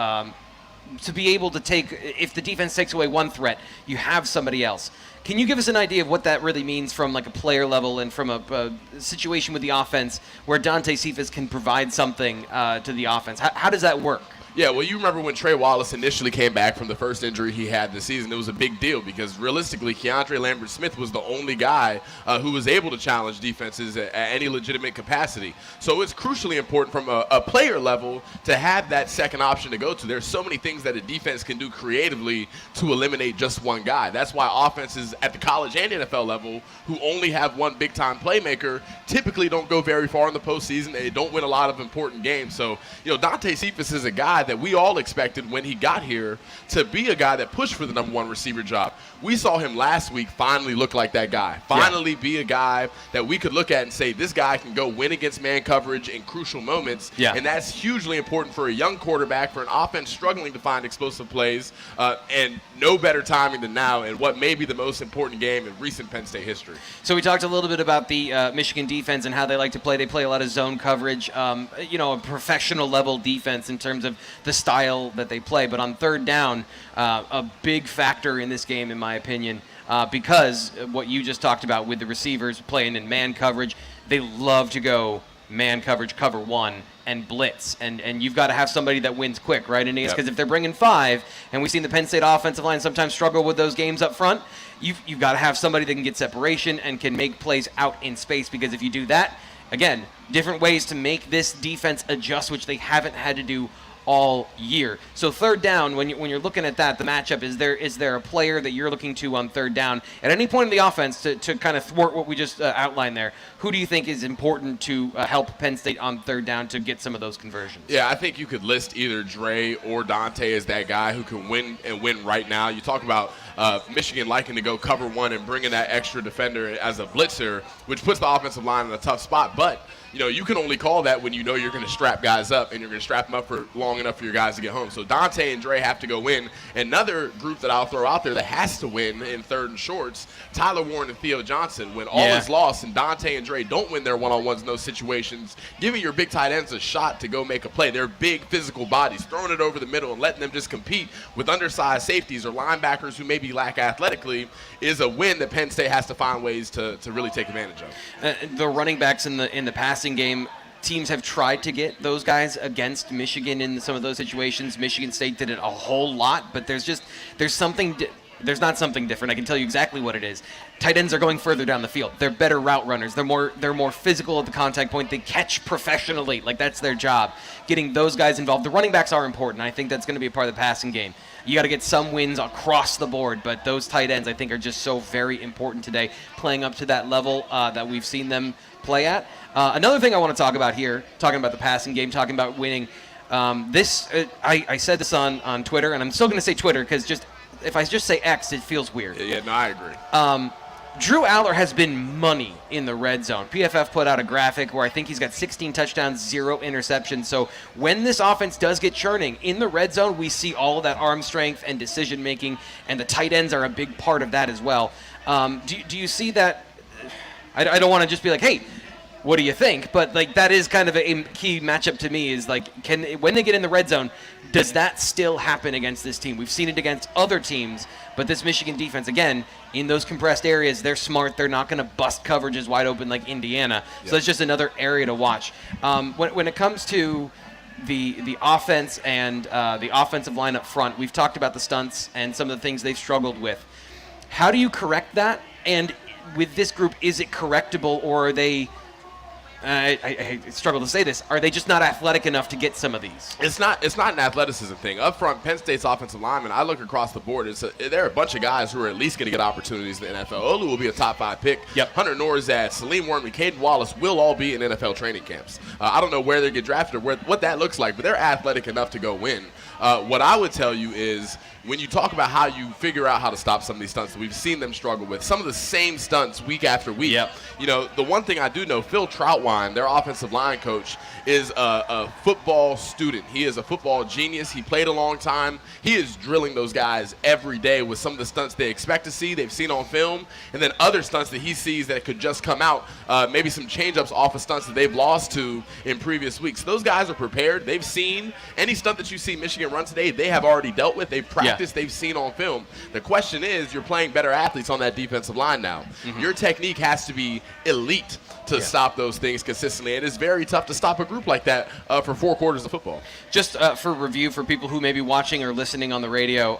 to be able to take, if the defense takes away one threat, you have somebody else. Can you give us an idea of what that really means from like a player level and from a situation with the offense where Dante Cephas can provide something to the offense? How does that work? Yeah, well, you remember when Trey Wallace initially came back from the first injury he had this season, it was a big deal because realistically, Keandre Lambert-Smith was the only guy who was able to challenge defenses at any legitimate capacity. So it's crucially important from a player level to have that second option to go to. There's so many things that a defense can do creatively to eliminate just one guy. That's why offenses at the college and NFL level who only have one big-time playmaker typically don't go very far in the postseason. They don't win a lot of important games. So, Dante Cephas is a guy that we all expected when he got here to be a guy that pushed for the number 1 receiver job. We saw him last week finally look like that guy. Finally be a guy that we could look at and say, this guy can go win against man coverage in crucial moments. Yeah. And that's hugely important for a young quarterback, for an offense struggling to find explosive plays, and no better timing than now in what may be the most important game in recent Penn State history. So we talked a little bit about the Michigan defense and how they like to play. They play a lot of zone coverage, a professional level defense in terms of the style that they play. But on third down, a big factor in this game, in my opinion, because what you just talked about with the receivers playing in man coverage, they love to go man coverage, cover 1, and blitz. And you've got to have somebody that wins quick, right, Aeneas? Because if they're bringing 5, and we've seen the Penn State offensive line sometimes struggle with those games up front, you've got to have somebody that can get separation and can make plays out in space, because if you do that, again, different ways to make this defense adjust, which they haven't had to do all year. So third down, when you're looking at that, the matchup, is there a player that you're looking to on third down at any point in the offense to kind of thwart what we just outlined there? Who do you think is important to help Penn State on third down to get some of those conversions? Yeah, I think you could list either Dre or Dante as that guy who can win and win right now. You talk about Michigan liking to go cover 1 and bringing that extra defender as a blitzer, which puts the offensive line in a tough spot. But you can only call that when you're going to strap guys up, and you're going to strap them up for long enough for your guys to get home. So Dante and Dre have to go win. Another group that I'll throw out there that has to win in third and shorts, Tyler Warren and Theo Johnson. When all is lost and Dante and Dre don't win their one-on-ones in those situations, giving your big tight ends a shot to go make a play. They're big physical bodies, throwing it over the middle and letting them just compete with undersized safeties or linebackers who maybe lack athletically is a win that Penn State has to find ways to really take advantage of. The running backs in the passing game, teams have tried to get those guys against Michigan in some of those situations. Michigan State did it a whole lot, but there's not something different. I can tell you exactly what it is. Tight ends are going further down the field. They're better route runners. They're more physical at the contact point. They catch professionally. Like, that's their job. Getting those guys involved. The running backs are important. I think that's going to be a part of the passing game. You got to get some wins across the board, but those tight ends I think are just so very important today, playing up to that level that we've seen them play at. Another thing I want to talk about here, talking about the passing game, talking about winning. I said this on Twitter, and I'm still going to say Twitter because if I just say X, it feels weird. Yeah, no, I agree. Drew Aller has been money in the red zone. PFF put out a graphic where I think he's got 16 touchdowns, 0 interceptions. So when this offense does get churning, in the red zone, we see all of that arm strength and decision-making, and the tight ends are a big part of that as well. Do you see that? I don't want to just be like, hey, what do you think? But like that is kind of a key matchup to me. Is like, when they get in the red zone, does that still happen against this team? We've seen it against other teams, but this Michigan defense, again, in those compressed areas, they're smart. They're not going to bust coverages wide open like Indiana. So that's just another area to watch. When it comes to the offense and the offensive line up front, we've talked about the stunts and some of the things they've struggled with. How do you correct that? And with this group, is it correctable, or are they I struggle to say this. Are they just not athletic enough to get some of these? It's not an athleticism thing. Up front, Penn State's offensive linemen, I look across the board, there are a bunch of guys who are at least going to get opportunities in the NFL. Olu will be a top 5 pick. Yep. Hunter Norzad, Salim Wormley, Caden Wallace will all be in NFL training camps. I don't know where they get drafted or what that looks like, but they're athletic enough to go win. What I would tell you is, when you talk about how you figure out how to stop some of these stunts that we've seen them struggle with, some of the same stunts week after week. Yep. You know, the one thing I do know, Phil Troutwine, their offensive line coach, is a football student. He is a football genius. He played a long time. He is drilling those guys every day with some of the stunts they expect to see, they've seen on film, and then other stunts that he sees that could just come out, maybe some change-ups off of stunts that they've lost to in previous weeks. Those guys are prepared. They've seen any stunt that you see Michigan run today, they have already dealt with. They've practiced. They've seen on film. The question is, you're playing better athletes on that defensive line now. Mm-hmm. Your technique has to be elite to stop those things consistently, and it's very tough to stop a group like that for 4 quarters of football. Just for review for people who may be watching or listening on the radio,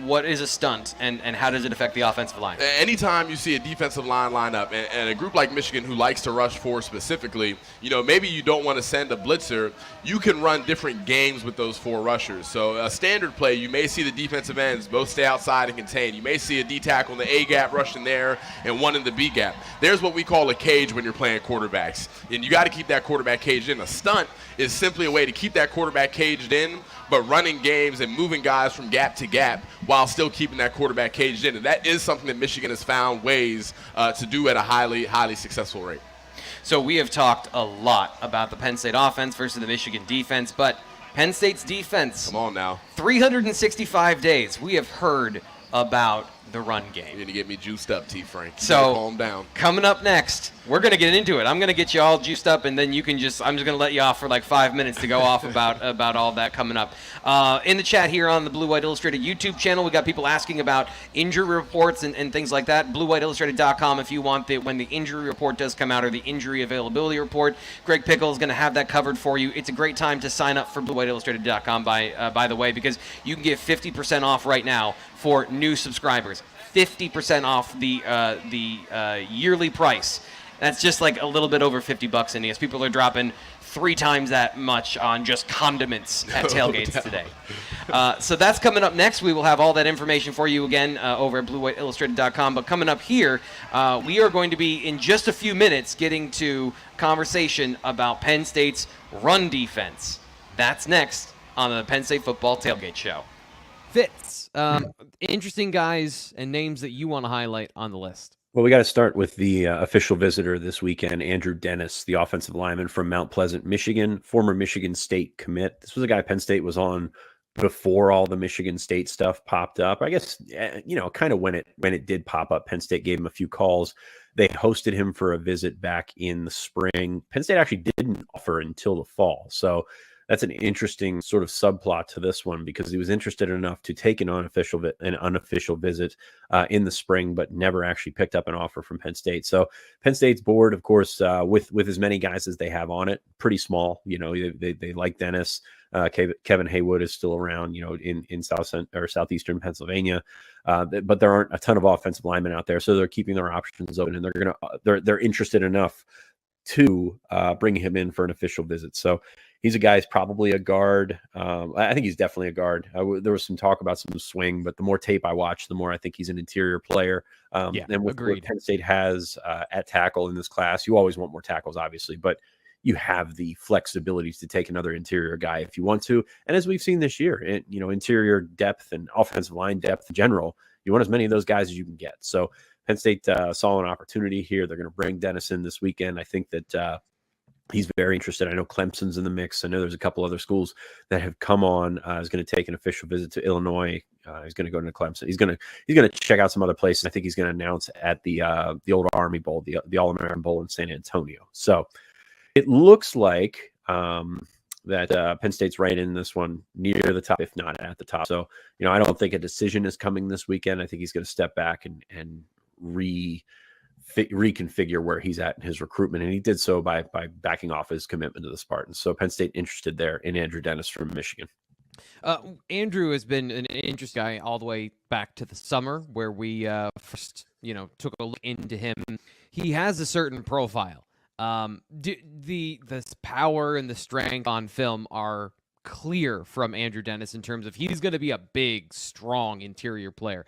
what is a stunt, and how does it affect the offensive line? Anytime you see a defensive line up, and a group like Michigan who likes to rush 4 specifically, you know, maybe you don't want to send a blitzer. You can run different games with those 4 rushers. So a standard play, you may see the defensive ends both stay outside and contain. You may see a D tackle in the A gap rushing there and one in the B gap. There's what we call a cage when you're playing quarterbacks, and you got to keep that quarterback caged in. A stunt is simply a way to keep that quarterback caged in, but running games and moving guys from gap to gap while still keeping that quarterback caged in. And that is something that Michigan has found ways to do at a highly, highly successful rate. So we have talked a lot about the Penn State offense versus the Michigan defense, but Penn State's defense. Come on now. 365 days we have heard about the run game. You're going to get me juiced up, T. Frank. So calm down. Coming up next, we're going to get into it. I'm going to get you all juiced up, and then I'm just going to let you off for like 5 minutes to go off about all that coming up. In the chat here on the Blue White Illustrated YouTube channel, we got people asking about injury reports and things like that. BlueWhiteIllustrated.com if you want when the injury report does come out, or the injury availability report. Greg Pickle is going to have that covered for you. It's a great time to sign up for BlueWhiteIllustrated.com by the way, because you can get 50% off right now for new subscribers. 50% off the yearly price. That's just like a little bit over $50 Aeneas. People are dropping 3 times that much on just condiments at tailgates today. So that's coming up next. We will have all that information for you again over at BlueWhiteIllustrated.com. But coming up here, we are going to be in just a few minutes getting to conversation about Penn State's run defense. That's next on the Penn State Football Tailgate Show. Fitz, interesting guys and names that you want to highlight on the list. Well, we got to start with the official visitor this weekend, Andrew Dennis, the offensive lineman from Mount Pleasant, Michigan, former Michigan State commit. This was a guy Penn State was on before all the Michigan State stuff popped up. I guess, kind of when it did pop up, Penn State gave him a few calls. They hosted him for a visit back in the spring. Penn State actually didn't offer until the fall. So that's an interesting sort of subplot to this one, because he was interested enough to take an unofficial visit in the spring, but never actually picked up an offer from Penn State. So Penn State's board, of course, with as many guys as they have on it, pretty small. You know, they like Dennis. Kevin Haywood is still around, in southeastern Pennsylvania, but there aren't a ton of offensive linemen out there, so they're keeping their options open, and they're interested enough to bring him in for an official visit. So he's a guy who's probably a guard. I think he's definitely a guard. There was some talk about some swing, but the more tape I watch, the more I think he's an interior player. And with what Penn State has at tackle in this class, you always want more tackles, obviously, but you have the flexibility to take another interior guy if you want to. And as we've seen this year, interior depth and offensive line depth in general, you want as many of those guys as you can get. So Penn State saw an opportunity here. They're going to bring Dennis in this weekend. I think that he's very interested. I know Clemson's in the mix. I know there's a couple other schools that have come on. He's going to take an official visit to Illinois. He's going to go to Clemson. He's going to check out some other places. I think he's going to announce at the old Army Bowl, the All-American Bowl in San Antonio. So it looks like that Penn State's right in this one near the top, if not at the top. So, I don't think a decision is coming this weekend. I think he's going to step back and reconfigure where he's at in his recruitment. And he did so by backing off his commitment to the Spartans. So Penn State interested there in Andrew Dennis from Michigan. Andrew has been an interesting guy all the way back to the summer where we first, took a look into him. He has a certain profile. The power and the strength on film are clear from Andrew Dennis in terms of he's going to be a big, strong interior player.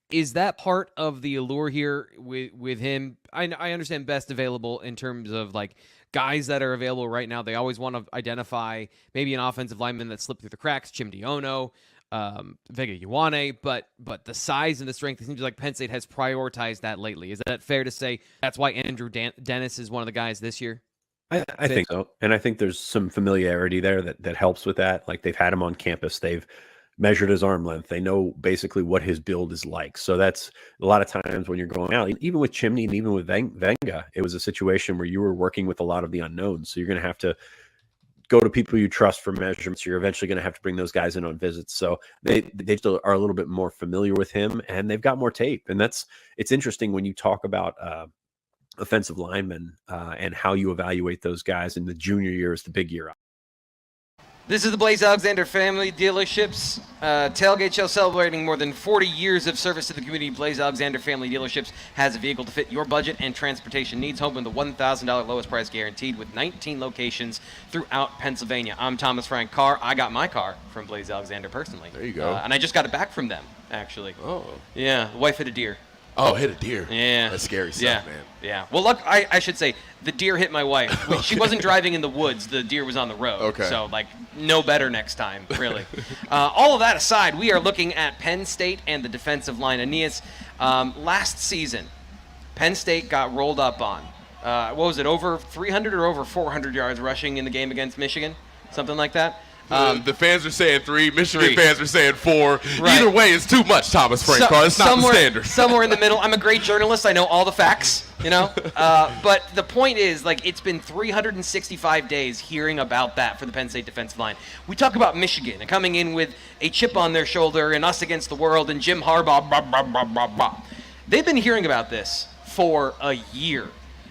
Is that part of the allure here with him? I understand best available in terms of like guys that are available right now. They always want to identify maybe an offensive lineman that slipped through the cracks, Chim Diono, Vega Ioane, but the size and the strength, it seems like Penn State has prioritized that lately. Is that fair to say that's why Andrew Dennis is one of the guys this year? I think so. And I think there's some familiarity there that helps with that. Like they've had him on campus. They've measured his arm length. They know basically what his build is like. So that's a lot of times when you're going out, even with Chimney and even with Venga, it was a situation where you were working with a lot of the unknowns. So you're going to have to go to people you trust for measurements. You're eventually going to have to bring those guys in on visits. So they still are a little bit more familiar with him, and they've got more tape. And it's interesting when you talk about offensive linemen and how you evaluate those guys. And the junior year is the big year. This is the Blaze Alexander Family Dealerships tailgate show celebrating more than 40 years of service to the community. Blaze Alexander Family Dealerships has a vehicle to fit your budget and transportation needs. Home with the $1,000 lowest price guaranteed with 19 locations throughout Pennsylvania. I'm Thomas Frank Carr. I got my car from Blaze Alexander personally. There you go. And I just got it back from them, actually. Oh. Yeah, the wife hit a deer. Oh, hit a deer. Yeah. That's scary stuff, man. Yeah. Well, look, I should say the deer hit my wife. Okay. She wasn't driving in the woods. The deer was on the road. Okay. So, no better next time, really. All of that aside, we are looking at Penn State and the defensive line. Aeneas, last season, Penn State got rolled up on. What was it, over 300 or over 400 yards rushing in the game against Michigan? Something like that? The fans are saying 3. Michigan fans are saying 4. Right. Either way, it's too much, Thomas Frank Carr. It's not the standard. Somewhere in the middle. I'm a great journalist. I know all the facts, But the point is, it's been 365 days hearing about that for the Penn State defensive line. We talk about Michigan and coming in with a chip on their shoulder and us against the world and Jim Harbaugh, blah, blah, blah, blah, blah. They've been hearing about this for a year.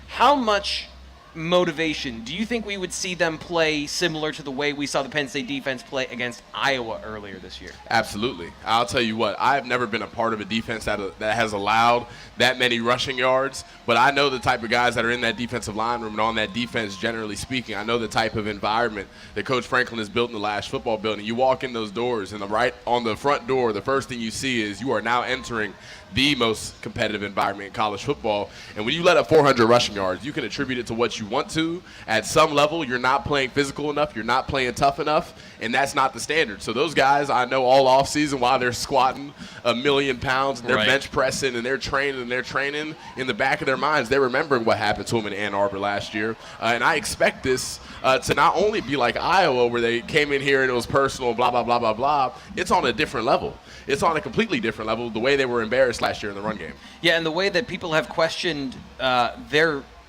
How much motivation do you think we would see them play similar to the way we saw the Penn State defense play against Iowa earlier this year? Absolutely. I'll tell you what, I've never been a part of a defense that has allowed that many rushing yards, but I know the type of guys that are in that defensive line room and on that defense, generally speaking. I know the type of environment that Coach Franklin has built in the Lash football building. You walk in those doors, and right on the front door, the first thing you see is you are now entering the most competitive environment in college football. And when you let up 400 rushing yards, you can attribute it to what you want to. At some level, you're not playing physical enough, you're not playing tough enough, and that's not the standard. So those guys, I know all offseason while they're squatting 1,000,000 pounds, and they're bench pressing, and they're training in the back of their minds. They're remembering what happened to them in Ann Arbor last year. And I expect this to not only be like Iowa, where they came in here and it was personal, blah, blah, blah, blah, blah. It's on a different level. It's on a completely different level, the way they were embarrassed last year in the run game. Yeah, and the way that people have questioned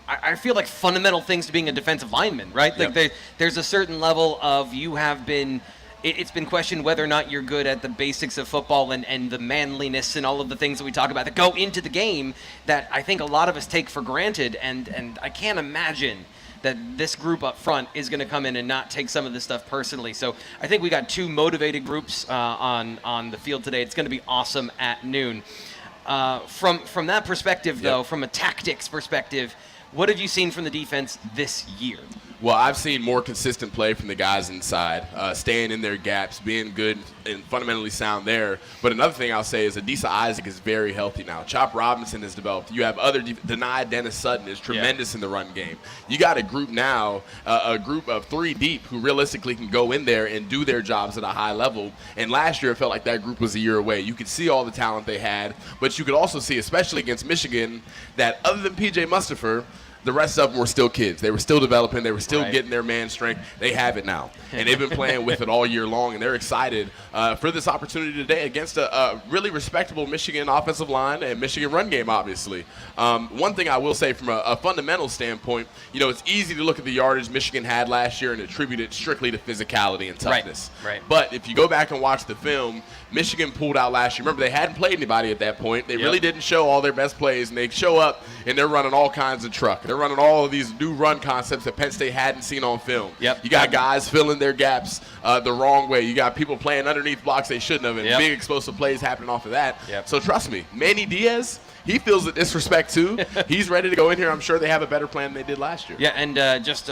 I feel like fundamental things to being a defensive lineman, right? Yep. There's a certain level of it's been questioned whether or not you're good at the basics of football and the manliness and all of the things that we talk about that go into the game that I think a lot of us take for granted. And I can't imagine that this group up front is going to come in and not take some of this stuff personally. So I think we got 2 motivated groups on the field today. It's going to be awesome at noon. From that perspective, though, from a tactics perspective, what have you seen from the defense this year? Well, I've seen more consistent play from the guys inside, staying in their gaps, being good and fundamentally sound there. But another thing I'll say is Adisa Isaac is very healthy now. Chop Robinson has developed. You have other denied. Dennis Sutton is tremendous in the run game. You got a group now, a group of 3 deep who realistically can go in there and do their jobs at a high level. And last year it felt like that group was a year away. You could see all the talent they had, but you could also see, especially against Michigan, that other than P.J. Mustipher, the rest of them were still kids. They were still developing. They were still Right. getting their man strength. They have it now, and they've been playing with it all year long, and they're excited for this opportunity today against a really respectable Michigan offensive line and Michigan run game, obviously. One thing I will say from a fundamental standpoint, it's easy to look at the yardage Michigan had last year and attribute it strictly to physicality and toughness. Right. But if you go back and watch the film, Michigan pulled out last year. Remember, they hadn't played anybody at that point. They really didn't show all their best plays, and they show up, and they're running all kinds of truck. They're running all of these new run concepts that Penn State hadn't seen on film. Yep. You got guys filling their gaps the wrong way. You got people playing underneath blocks they shouldn't have, and big explosive plays happening off of that. Yep. So trust me, Manny Diaz, he feels the disrespect too. He's ready to go in here. I'm sure they have a better plan than they did last year. Yeah, and just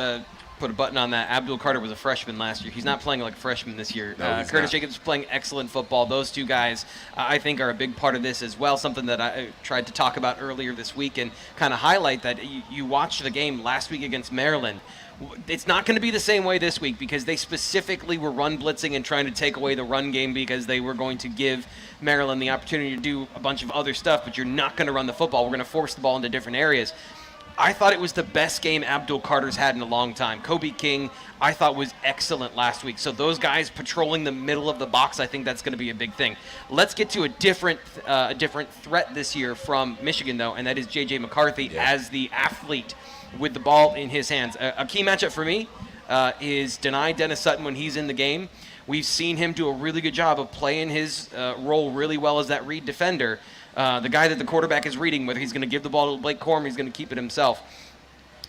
put a button on that. Abdul Carter was a freshman last year. He's not playing like a freshman this year. No, he's Curtis not. Jacobs is playing excellent football. Those two guys, I think, are a big part of this as well. Something that I tried to talk about earlier this week and kind of highlight that you watched the game last week against Maryland. It's not going to be the same way this week because they specifically were run blitzing and trying to take away the run game because they were going to give Maryland the opportunity to do a bunch of other stuff, but you're not going to run the football. We're going to force the ball into different areas. I thought it was the best game Abdul Carter's had in a long time. Kobe King, I thought, was excellent last week. So those guys patrolling the middle of the box, I think that's going to be a big thing. Let's get to a different threat this year from Michigan, though, and that is JJ McCarthy as the athlete with the ball in his hands. A key matchup for me is Dennis Sutton when he's in the game. We've seen him do a really good job of playing his role really well as that read defender. The guy that the quarterback is reading, whether he's going to give the ball to Blake Corum or he's going to keep it himself.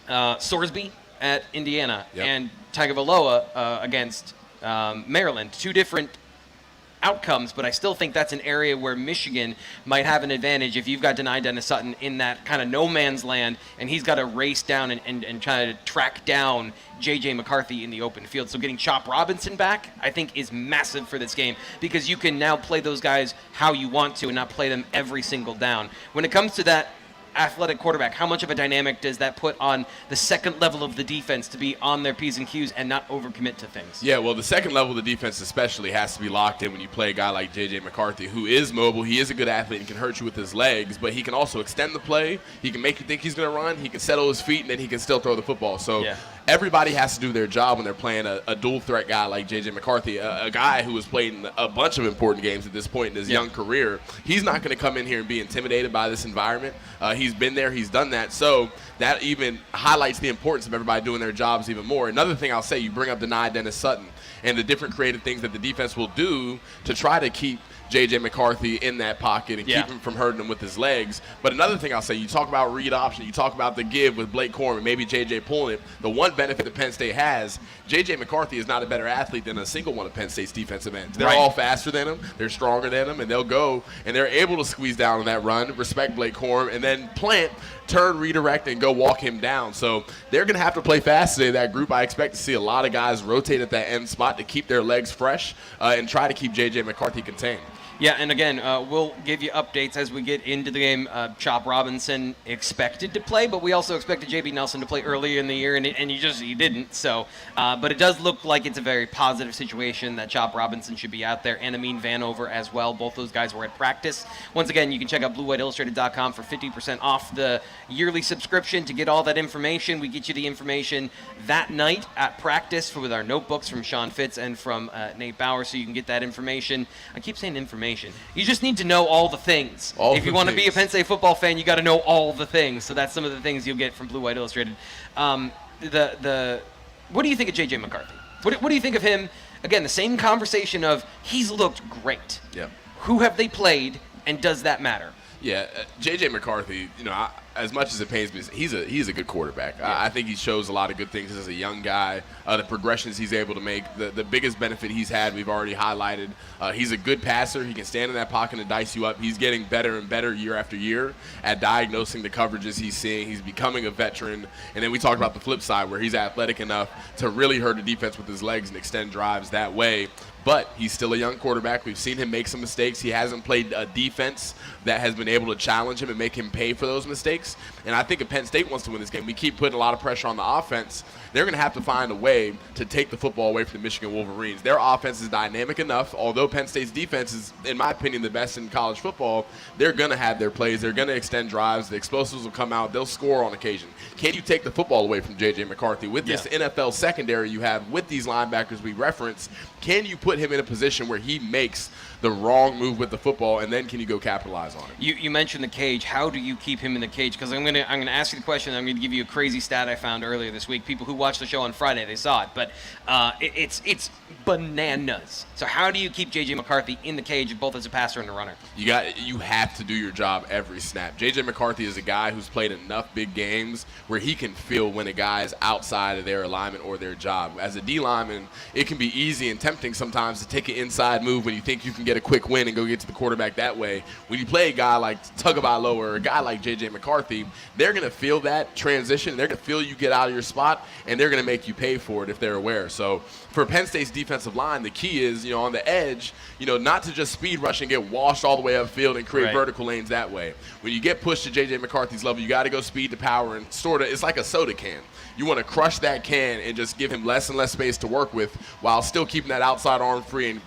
Sorsby at Indiana and Tagovailoa against Maryland. Two different outcomes, but I still think that's an area where Michigan might have an advantage if you've got Dennis Sutton in that kind of no man's land and he's got to race down and try to track down JJ McCarthy in the open field. So getting Chop Robinson back, I think, is massive for this game because you can now play those guys how you want to and not play them every single down. When it comes to that athletic quarterback, how much of a dynamic does that put on the second level of the defense to be on their P's and Q's and not overcommit to things? Yeah, well, the second level of the defense especially has to be locked in when you play a guy like JJ McCarthy, who is mobile. He is a good athlete and can hurt you with his legs, but he can also extend the play. He can make you think he's going to run. He can settle his feet, and then he can still throw the football. So everybody has to do their job when they're playing a dual-threat guy like JJ McCarthy, a guy who has played in a bunch of important games at this point in his young career. He's not going to come in here and be intimidated by this environment. He's been there. He's done that. So that even highlights the importance of everybody doing their jobs even more. Another thing I'll say, you bring up Dennis Sutton and the different creative things that the defense will do to try to keep J.J. McCarthy in that pocket and keep him from hurting him with his legs. But another thing I'll say, you talk about read option, you talk about the give with Blake Corum and maybe J.J. pulling it. The one benefit that Penn State has, J.J. McCarthy is not a better athlete than a single one of Penn State's defensive ends. They're all faster than him, they're stronger than him, and they'll go and they're able to squeeze down on that run, respect Blake Corum, and then plant, turn, redirect, and go walk him down. So they're going to have to play fast today, that group. I expect to see a lot of guys rotate at that end spot to keep their legs fresh and try to keep J.J. McCarthy contained. Yeah, and again, we'll give you updates as we get into the game. Chop Robinson expected to play, but we also expected J.B. Nelson to play earlier in the year, and he didn't. So, but it does look like it's a very positive situation that Chop Robinson should be out there, and Amin Vanover as well. Both those guys were at practice. Once again, you can check out BlueWhiteIllustrated.com for 50% off the yearly subscription to get all that information. We get you the information that night at practice with our notebooks from Sean Fitz and from Nate Bauer, so you can get that information. I keep saying information. You just need to know all the things. If you want to be a Penn State football fan, you got to know all the things. So that's some of the things you'll get from Blue White Illustrated. What do you think of JJ McCarthy? What do you think of him? Again, the same conversation of he's looked great. Yeah. Who have they played, and does that matter? Yeah, JJ McCarthy, as much as it pains me, he's a good quarterback. Yeah. I think he shows a lot of good things as a young guy. The progressions he's able to make, the biggest benefit he's had, we've already highlighted. He's a good passer. He can stand in that pocket and dice you up. He's getting better and better year after year at diagnosing the coverages he's seeing. He's becoming a veteran. And then we talked about the flip side where he's athletic enough to really hurt the defense with his legs and extend drives that way. But he's still a young quarterback. We've seen him make some mistakes. He hasn't played a defense that has been able to challenge him and make him pay for those mistakes. makes. And I think if Penn State wants to win this game, we keep putting a lot of pressure on the offense. They're going to have to find a way to take the football away from the Michigan Wolverines. Their offense is dynamic enough. Although Penn State's defense is, in my opinion, the best in college football, they're going to have their plays. They're going to extend drives. The explosives will come out. They'll score on occasion. Can you take the football away from JJ McCarthy? With this NFL secondary you have, with these linebackers we reference, can you put him in a position where he makes the wrong move with the football, and then can you go capitalize on it? You mentioned the cage. How do you keep him in the cage? Because I'm gonna ask you the question. I'm gonna give you a crazy stat I found earlier this week. People who watched the show on Friday, they saw it, but it's bananas. So how do you keep JJ McCarthy in the cage, both as a passer and a runner? You have to do your job every snap. JJ McCarthy is a guy who's played enough big games where he can feel when a guy is outside of their alignment or their job. As a D lineman, it can be easy and tempting sometimes to take an inside move when you think you can get a quick win and go get to the quarterback that way. When you play a guy like Tagovailoa or a guy like JJ McCarthy, they're going to feel that transition. They're going to feel you get out of your spot, and they're going to make you pay for it if they're aware. So for Penn State's defensive line, the key is, on the edge, not to just speed rush and get washed all the way upfield and create vertical lanes that way. When you get pushed to JJ McCarthy's level, you got to go speed to power, and it's like a soda can. You want to crush that can and just give him less and less space to work with while still keeping that outside arm free and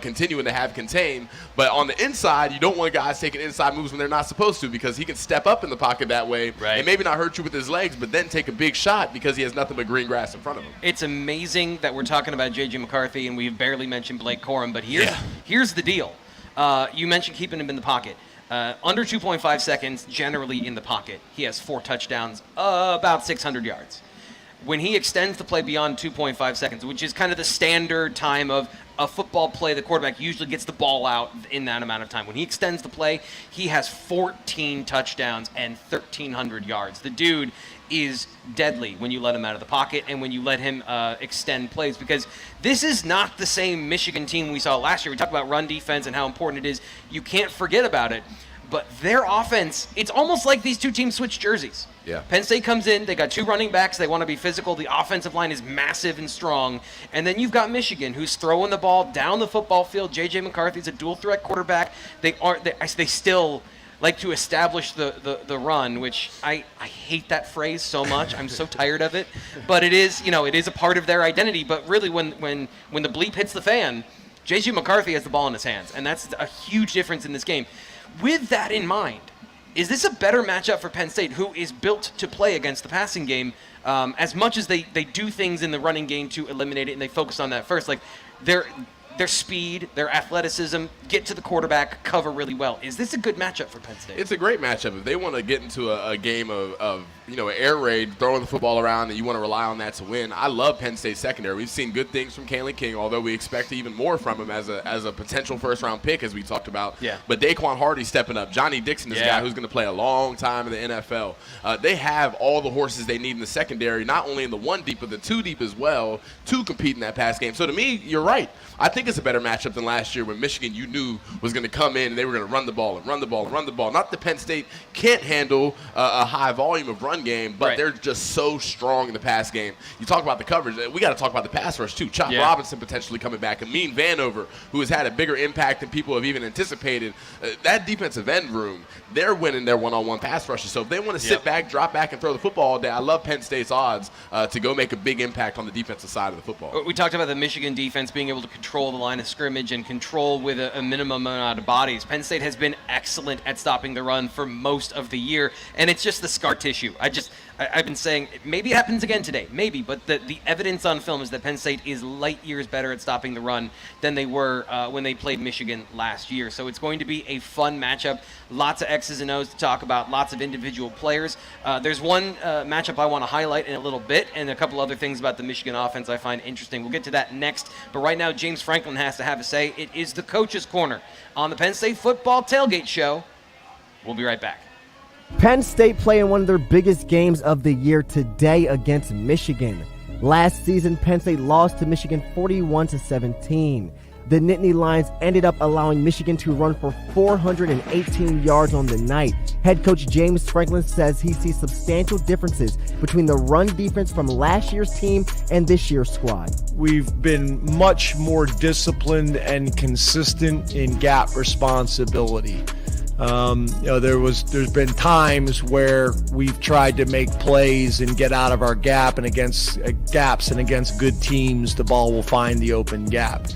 continuing to have contain. But on the inside, you don't want guys taking inside moves when they're not supposed to, because he can step up in the pocket that way and maybe not hurt you with his legs, but then take a big shot because he has nothing but green grass in front of him. It's amazing that we're talking about JJ McCarthy and we've barely mentioned Blake Corum, but here's the deal. You mentioned keeping him in the pocket. Under 2.5 seconds generally in the pocket. He has 4 touchdowns, about 600 yards. When he extends the play beyond 2.5 seconds, which is kind of the standard time of a football play, the quarterback usually gets the ball out in that amount of time. When he extends the play, he has 14 touchdowns and 1,300 yards. The dude is deadly when you let him out of the pocket and when you let him extend plays, because this is not the same Michigan team we saw last year. We talked about run defense and how important it is. You can't forget about it. But their offense, it's almost like these two teams switch jerseys. Yeah. Penn State comes in, they got 2 running backs, they want to be physical, the offensive line is massive and strong, and then you've got Michigan who's throwing the ball down the football field. JJ McCarthy's a dual threat quarterback. They still like to establish the run, which I hate that phrase so much. I'm so tired of it. But it is, it is a part of their identity. But really when the bleep hits the fan, JJ McCarthy has the ball in his hands, and that's a huge difference in this game. With that in mind, is this a better matchup for Penn State, who is built to play against the passing game, as much as they do things in the running game to eliminate it, and they focus on that first? Like, their speed, their athleticism, get to the quarterback, cover really well. Is this a good matchup for Penn State? It's a great matchup. If they want to get into a game of an air raid, throwing the football around, and you want to rely on that to win, I love Penn State secondary. We've seen good things from Kalen King, although we expect even more from him as a potential first-round pick, as we talked about. Yeah. But Daquan Hardy stepping up. Johnny Dixon is a guy who's going to play a long time in the NFL. They have all the horses they need in the secondary, not only in the 1 deep, but the 2 deep as well, to compete in that pass game. So to me, you're right. I think it's a better matchup than last year when Michigan, you knew, was going to come in and they were going to run the ball and run the ball and run the ball. Not that Penn State can't handle a high volume of run game, but they're just so strong in the pass game. You talk about the coverage. We got to talk about the pass rush, too. Chop Robinson potentially coming back. Amin Vanover, who has had a bigger impact than people have even anticipated. That defensive end room, they're winning their one-on-one pass rushes. So if they want to sit back, drop back, and throw the football all day, I love Penn State's odds to go make a big impact on the defensive side of the football. We talked about the Michigan defense being able to control the line of scrimmage and control with a minimum amount of bodies. Penn State has been excellent at stopping the run for most of the year, and it's just the scar tissue. I've been saying maybe it happens again today, maybe, but the evidence on film is that Penn State is light years better at stopping the run than they were when they played Michigan last year. So it's going to be a fun matchup. Lots of X's and O's to talk about, lots of individual players. There's one matchup I want to highlight in a little bit, and a couple other things about the Michigan offense I find interesting. We'll get to that next, but right now James Franklin has to have a say. It is the Coach's Corner on the Penn State Football Tailgate Show. We'll be right back. Penn State playing one of their biggest games of the year today against Michigan. Last season, Penn State lost to Michigan 41-17. The Nittany Lions ended up allowing Michigan to run for 418 yards on the night. Head coach James Franklin says he sees substantial differences between the run defense from last year's team and this year's squad. We've been much more disciplined and consistent in gap responsibility. There's been times where we've tried to make plays and get out of our gap, and against gaps, and against good teams, the ball will find the open gap.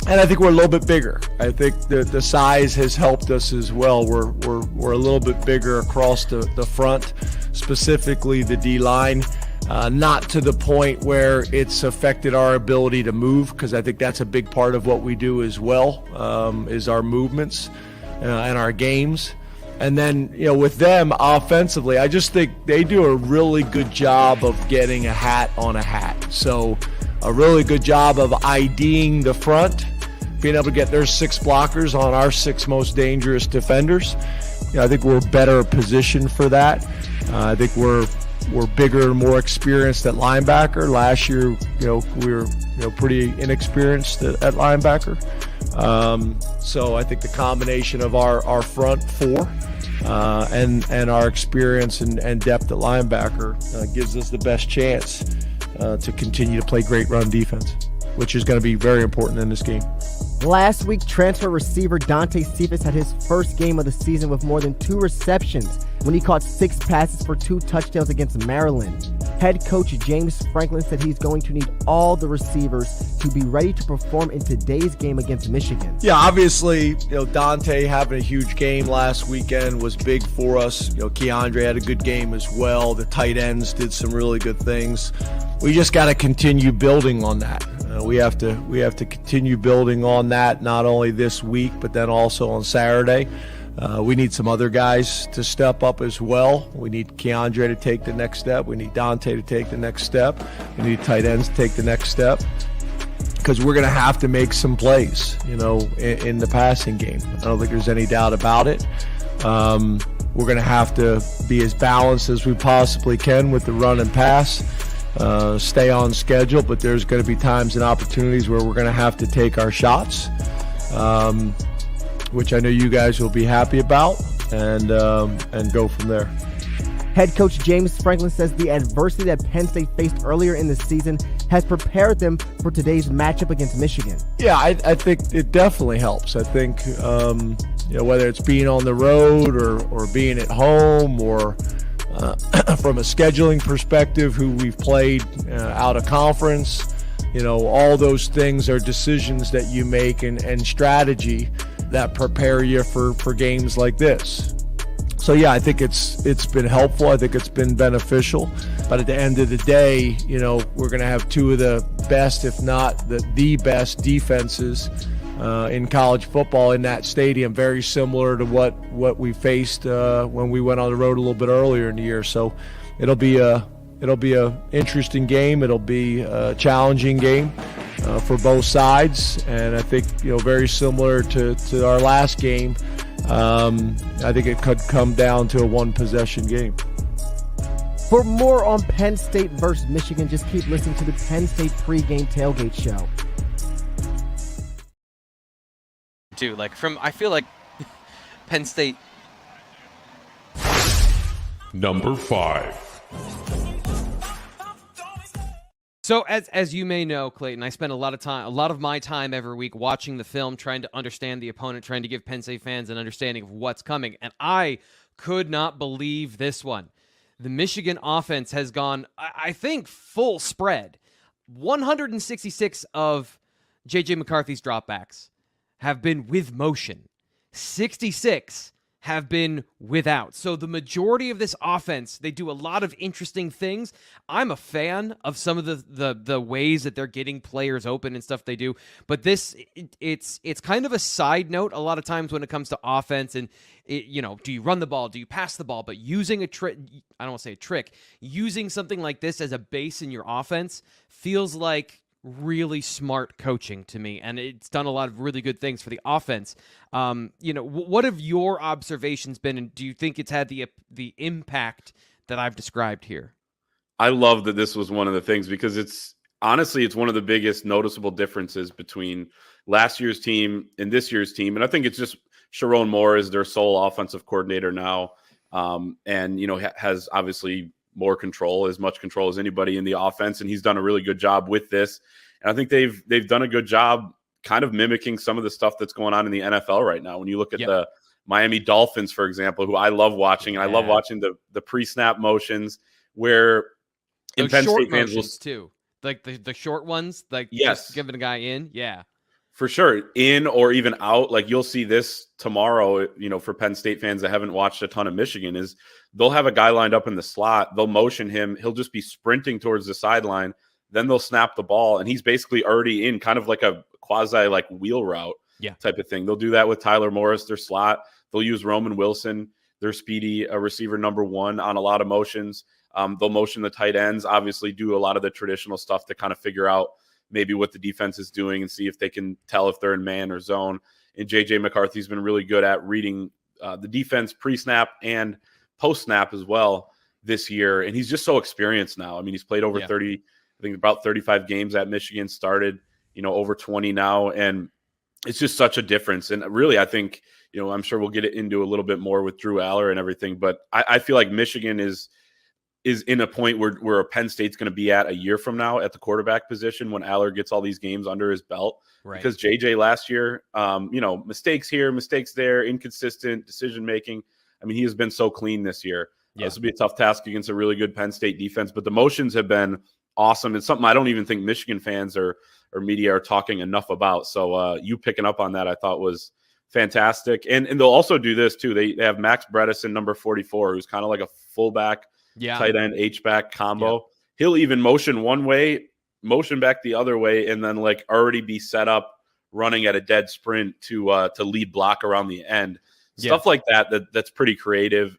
And I think we're a little bit bigger. I think the size has helped us as well. We're a little bit bigger across the front, specifically the D-line. Not to the point where it's affected our ability to move, because I think that's a big part of what we do as well, is our movements and our games. And then, with them offensively, I just think they do a really good job of getting a hat on a hat. So a really good job of IDing the front, being able to get their 6 blockers on our 6 most dangerous defenders. I think we're better positioned for that. I think we're bigger and more experienced at linebacker. Last year, we were pretty inexperienced at linebacker. So I think the combination of our front 4 and our experience and depth at linebacker gives us the best chance to continue to play great run defense, which is going to be very important in this game. Last week, transfer receiver Dante Cephas had his first game of the season with more than 2 receptions when he caught 6 passes for 2 touchdowns against Maryland. Head coach James Franklin said he's going to need all the receivers to be ready to perform in today's game against Michigan. Yeah, obviously, Dante having a huge game last weekend was big for us. Keandre had a good game as well. The tight ends did some really good things. We just got to continue building on that. We have to continue building on that, not only this week, but then also on Saturday. We need some other guys to step up as well. We need Keandre to take the next step. We need Dante to take the next step. We need tight ends to take the next step, because we're going to have to make some plays, in the passing game. I don't think there's any doubt about it. We're going to have to be as balanced as we possibly can with the run and pass. Stay on schedule, but there's going to be times and opportunities where we're going to have to take our shots, which I know you guys will be happy about, and go from there. Head coach James Franklin says the adversity that Penn State faced earlier in the season has prepared them for today's matchup against Michigan. Yeah, I think it definitely helps. I think whether it's being on the road or being at home, or from a scheduling perspective, who we've played out of conference, all those things are decisions that you make and strategy that prepare you for games like this. So yeah, I think it's been helpful. I think it's been beneficial. But at the end of the day, we're going to have 2 of the best, if not the best defenses in college football in that stadium, very similar to what we faced when we went on the road a little bit earlier in the year. So it'll be a interesting game. It'll be a challenging game for both sides, and I think very similar to our last game. I think it could come down to a 1-possession game. For more on Penn State versus Michigan, just keep listening to the Penn State pregame tailgate show. I feel like Penn State. Number 5. So as you may know, Clayton, I spend a lot of my time every week watching the film, trying to understand the opponent, trying to give Penn State fans an understanding of what's coming. And I could not believe this one. The Michigan offense has gone, I think, full spread. 166 of JJ McCarthy's dropbacks have been with motion. 66 have been without. So the majority of this offense, they do a lot of interesting things. I'm a fan of some of the ways that they're getting players open and stuff they do. But it's kind of a side note a lot of times when it comes to offense. And do you run the ball? Do you pass the ball? But using a trick, I don't want to say a trick, using something like this as a base in your offense feels like really smart coaching to me, and it's done a lot of really good things for the offense. What have your observations been, and do you think it's had the impact that I've described here? I love that this was one of the things, because it's one of the biggest noticeable differences between last year's team and this year's team. And I think it's just Sharon Moore is their sole offensive coordinator now, and has obviously more control, as much control as anybody in the offense, and he's done a really good job with this. And I think they've done a good job kind of mimicking some of the stuff that's going on in the NFL right now. When you look at the Miami Dolphins, for example, who I love watching, and I love watching the pre-snap motions where those Penn short State fans motions too, like the short ones, like Yes. just giving a guy in. Yeah. For sure, in or even out. Like you'll see this tomorrow, for Penn State fans that haven't watched a ton of Michigan, is they'll have a guy lined up in the slot. They'll motion him. He'll just be sprinting towards the sideline. Then they'll snap the ball, and he's basically already in, kind of like a quasi like wheel route type of thing. They'll do that with Tyler Morris, their slot. They'll use Roman Wilson, their speedy receiver number 1, on a lot of motions. They'll motion the tight ends, obviously do a lot of the traditional stuff to kind of figure out maybe what the defense is doing and see if they can tell if they're in man or zone. And JJ McCarthy's been really good at reading the defense pre-snap and post-snap as well this year. And he's just so experienced now. I mean, he's played over 30, I think about 35 games at Michigan, started, over 20 now. And it's just such a difference. And really, I think, I'm sure we'll get it into a little bit more with Drew Aller and everything, but I feel like Michigan is in a point where Penn State's going to be at a year from now at the quarterback position when Aller gets all these games under his belt. Right. Because JJ last year, mistakes here, mistakes there, inconsistent decision-making. I mean, he has been so clean this year. This will be a tough task against a really good Penn State defense, but the motions have been awesome. It's something I don't even think Michigan fans or media are talking enough about. So you picking up on that, I thought was fantastic. And they'll also do this too. They have Max Bredesen, number 44, who's kind of like a fullback, tight end, H-back combo. He'll even motion one way, motion back the other way, and then like already be set up running at a dead sprint to lead block around the end. Stuff like that's pretty creative.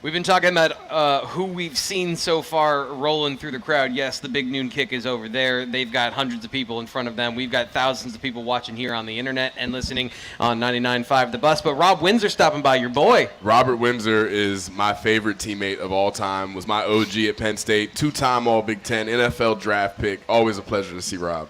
We've been talking about who we've seen so far rolling through the crowd. Yes, the big noon kick is over there. They've got hundreds of people in front of them. We've got thousands of people watching here on the internet and listening on 99.5 The Bus. But Rob Windsor stopping by, your boy. Robert Windsor is my favorite teammate of all time, was my OG at Penn State, 2-time All-Big Ten, NFL draft pick. Always a pleasure to see Rob.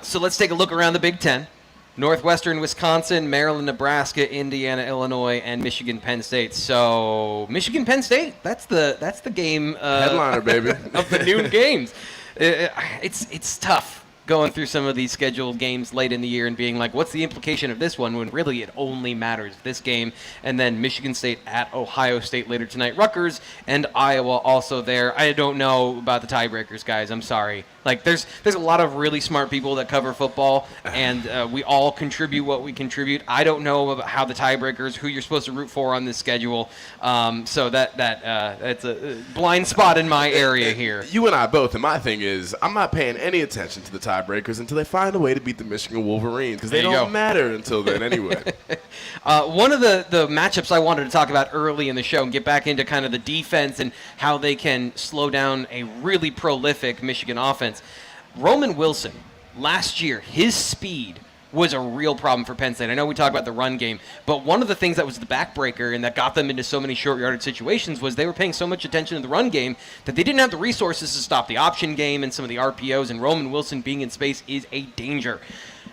So let's take a look around the Big Ten. Northwestern Wisconsin, Maryland, Nebraska, Indiana, Illinois, and Michigan, Penn State. So Michigan, Penn State, that's the game. Headliner, baby. Of the noon games. It's tough going through some of these scheduled games late in the year and being like, what's the implication of this one when really it only matters this game? And then Michigan State at Ohio State later tonight. Rutgers and Iowa also there. I don't know about the tiebreakers, guys. I'm sorry. Like, there's a lot of really smart people that cover football, and we all contribute what we contribute. I don't know about how the tiebreakers, who you're supposed to root for on this schedule. So that's a blind spot in my area here. You and I both, and my thing is, I'm not paying any attention to the tiebreakers until they find a way to beat the Michigan Wolverines, because they don't matter until then anyway. One of the matchups I wanted to talk about early in the show and get back into kind of the defense and how they can slow down a really prolific Michigan offense. Roman Wilson, last year, his speed was a real problem for Penn State. I know we talk about the run game, but one of the things that was the backbreaker and that got them into so many short yardage situations was they were paying so much attention to the run game that they didn't have the resources to stop the option game and some of the RPOs, and Roman Wilson being in space is a danger.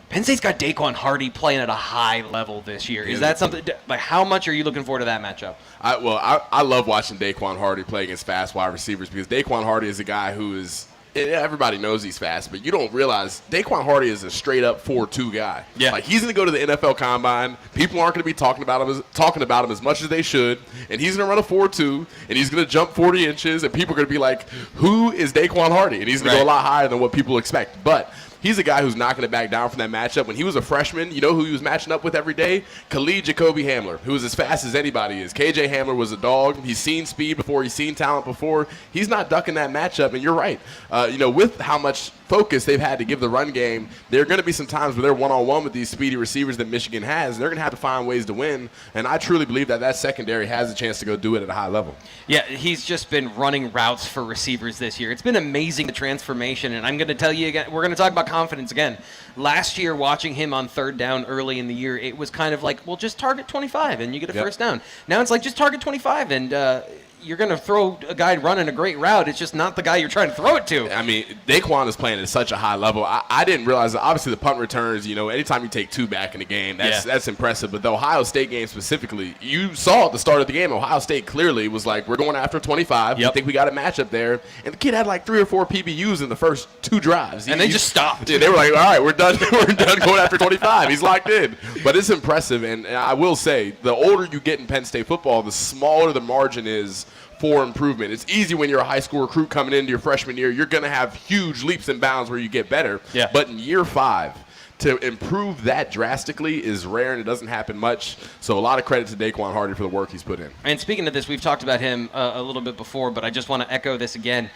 Penn State's got Daquan Hardy playing at a high level this year. Is that something, like, how much are you looking forward to that matchup? I love watching Daquan Hardy play against fast wide receivers, because Daquan Hardy is a guy who is, everybody knows he's fast, but you don't realize Daquan Hardy is a straight-up 4.2 guy. Yeah. Like, he's going to go to the NFL Combine. People aren't going to be talking about him as much as they should, and he's going to run a 4.2, and he's going to jump 40 inches, and people are going to be like, who is Daquan Hardy? And he's going to go a lot higher than what people expect. But he's a guy who's not going to back down from that matchup. When he was a freshman, you know who he was matching up with every day? Khalid Jacoby Hamler, who is as fast as anybody is. KJ Hamler was a dog. He's seen speed before. He's seen talent before. He's not ducking that matchup, and you're right. With how much focus they've had to give the run game. There are going to be some times where they're one-on-one with these speedy receivers that Michigan has, and they're going to have to find ways to win. And I truly believe that secondary has a chance to go do it at a high level. Yeah, he's just been running routes for receivers this year. It's been amazing, the transformation. And I'm going to tell you again, we're going to talk about confidence again. Last year, watching him on third down early in the year, it was kind of like, well, just target 25 and you get a first down. Now it's like, just target 25 and you're going to throw a guy running a great route. It's just not the guy you're trying to throw it to. I mean, Daquan is playing at such a high level. I didn't realize that obviously the punt returns, anytime you take 2 back in the game, that's impressive. But the Ohio State game specifically, you saw at the start of the game, Ohio State clearly was like, we're going after 25. I think we got a matchup there. And the kid had like 3 or 4 PBUs in the first 2 drives. And they just stopped. Dude, they were like, all right, we're done. We're done going after 25. He's locked in. But it's impressive. And I will say, the older you get in Penn State football, the smaller the margin is for improvement. It's easy when you're a high school recruit coming into your freshman year. You're going to have huge leaps and bounds where you get better. Yeah. But in year 5, to improve that drastically is rare, and it doesn't happen much. So a lot of credit to Daquan Hardy for the work he's put in. And speaking of this, we've talked about him a little bit before, but I just want to echo this again.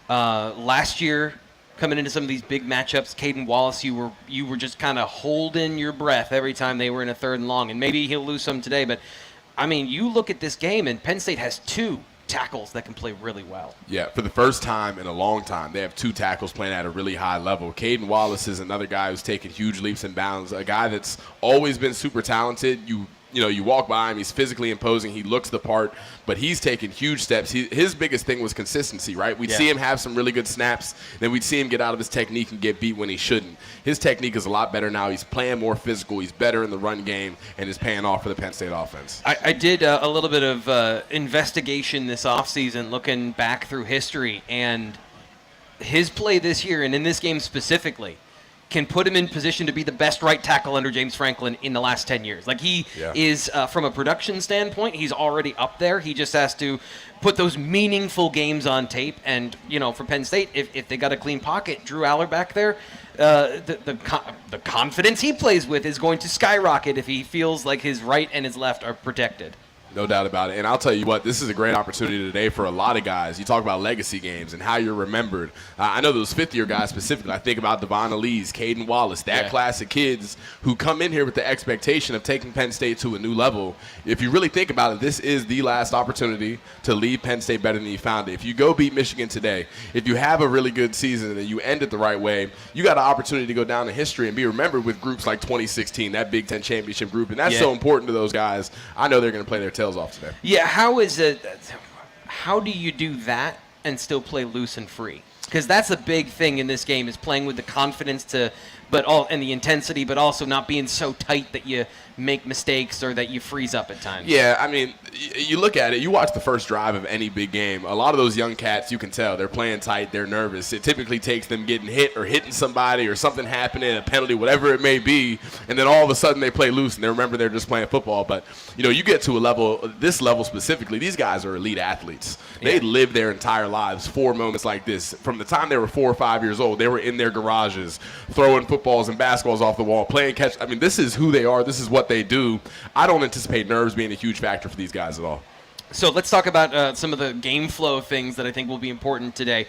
Last year, coming into some of these big matchups, Caden Wallace, you were just kind of holding your breath every time they were in a 3rd and long. And maybe he'll lose some today, but, I mean, you look at this game, and Penn State has 2 tackles that can play really well. Yeah, for the first time in a long time, they have 2 tackles playing at a really high level. Caden Wallace is another guy who's taken huge leaps and bounds, a guy that's always been super talented. You walk by him, he's physically imposing, he looks the part, but he's taken huge steps. His biggest thing was consistency, right? We'd see him have some really good snaps, then we'd see him get out of his technique and get beat when he shouldn't. His technique is a lot better now. He's playing more physical, he's better in the run game, and is paying off for the Penn State offense. I did a little bit of investigation this offseason, looking back through history, and his play this year, and in this game specifically, can put him in position to be the best right tackle under James Franklin in the last 10 years. Like he is, from a production standpoint, he's already up there. He just has to put those meaningful games on tape. And, for Penn State, if they got a clean pocket, Drew Aller back there, the confidence he plays with is going to skyrocket if he feels like his right and his left are protected. No doubt about it. And I'll tell you what, this is a great opportunity today for a lot of guys. You talk about legacy games and how you're remembered. I know those 5th-year guys specifically. I think about Devon Elise, Caden Wallace, that class of kids who come in here with the expectation of taking Penn State to a new level. If you really think about it, this is the last opportunity to leave Penn State better than you found it. If you go beat Michigan today, if you have a really good season and you end it the right way, you got an opportunity to go down in history and be remembered with groups like 2016, that Big Ten championship group. And that's so important to those guys. I know they're going to play their tails off today. Yeah, how do you do that and still play loose and free? Because that's a big thing in this game, is playing with the confidence and the intensity, but also not being so tight that you make mistakes or that you freeze up at times. Yeah, I mean, you look at it, you watch the first drive of any big game. A lot of those young cats, you can tell, they're playing tight, they're nervous. It typically takes them getting hit or hitting somebody or something happening, a penalty, whatever it may be, and then all of a sudden they play loose and they remember they're just playing football. But, you get to a level, this level specifically, these guys are elite athletes. They live their entire lives for moments like this. From the time they were 4 or 5 years old, they were in their garages throwing footballs and basketballs off the wall, playing catch. I mean, this is who they are. This is what they do. I don't anticipate nerves being a huge factor for these guys at all. So let's talk about some of the game flow things that I think will be important today.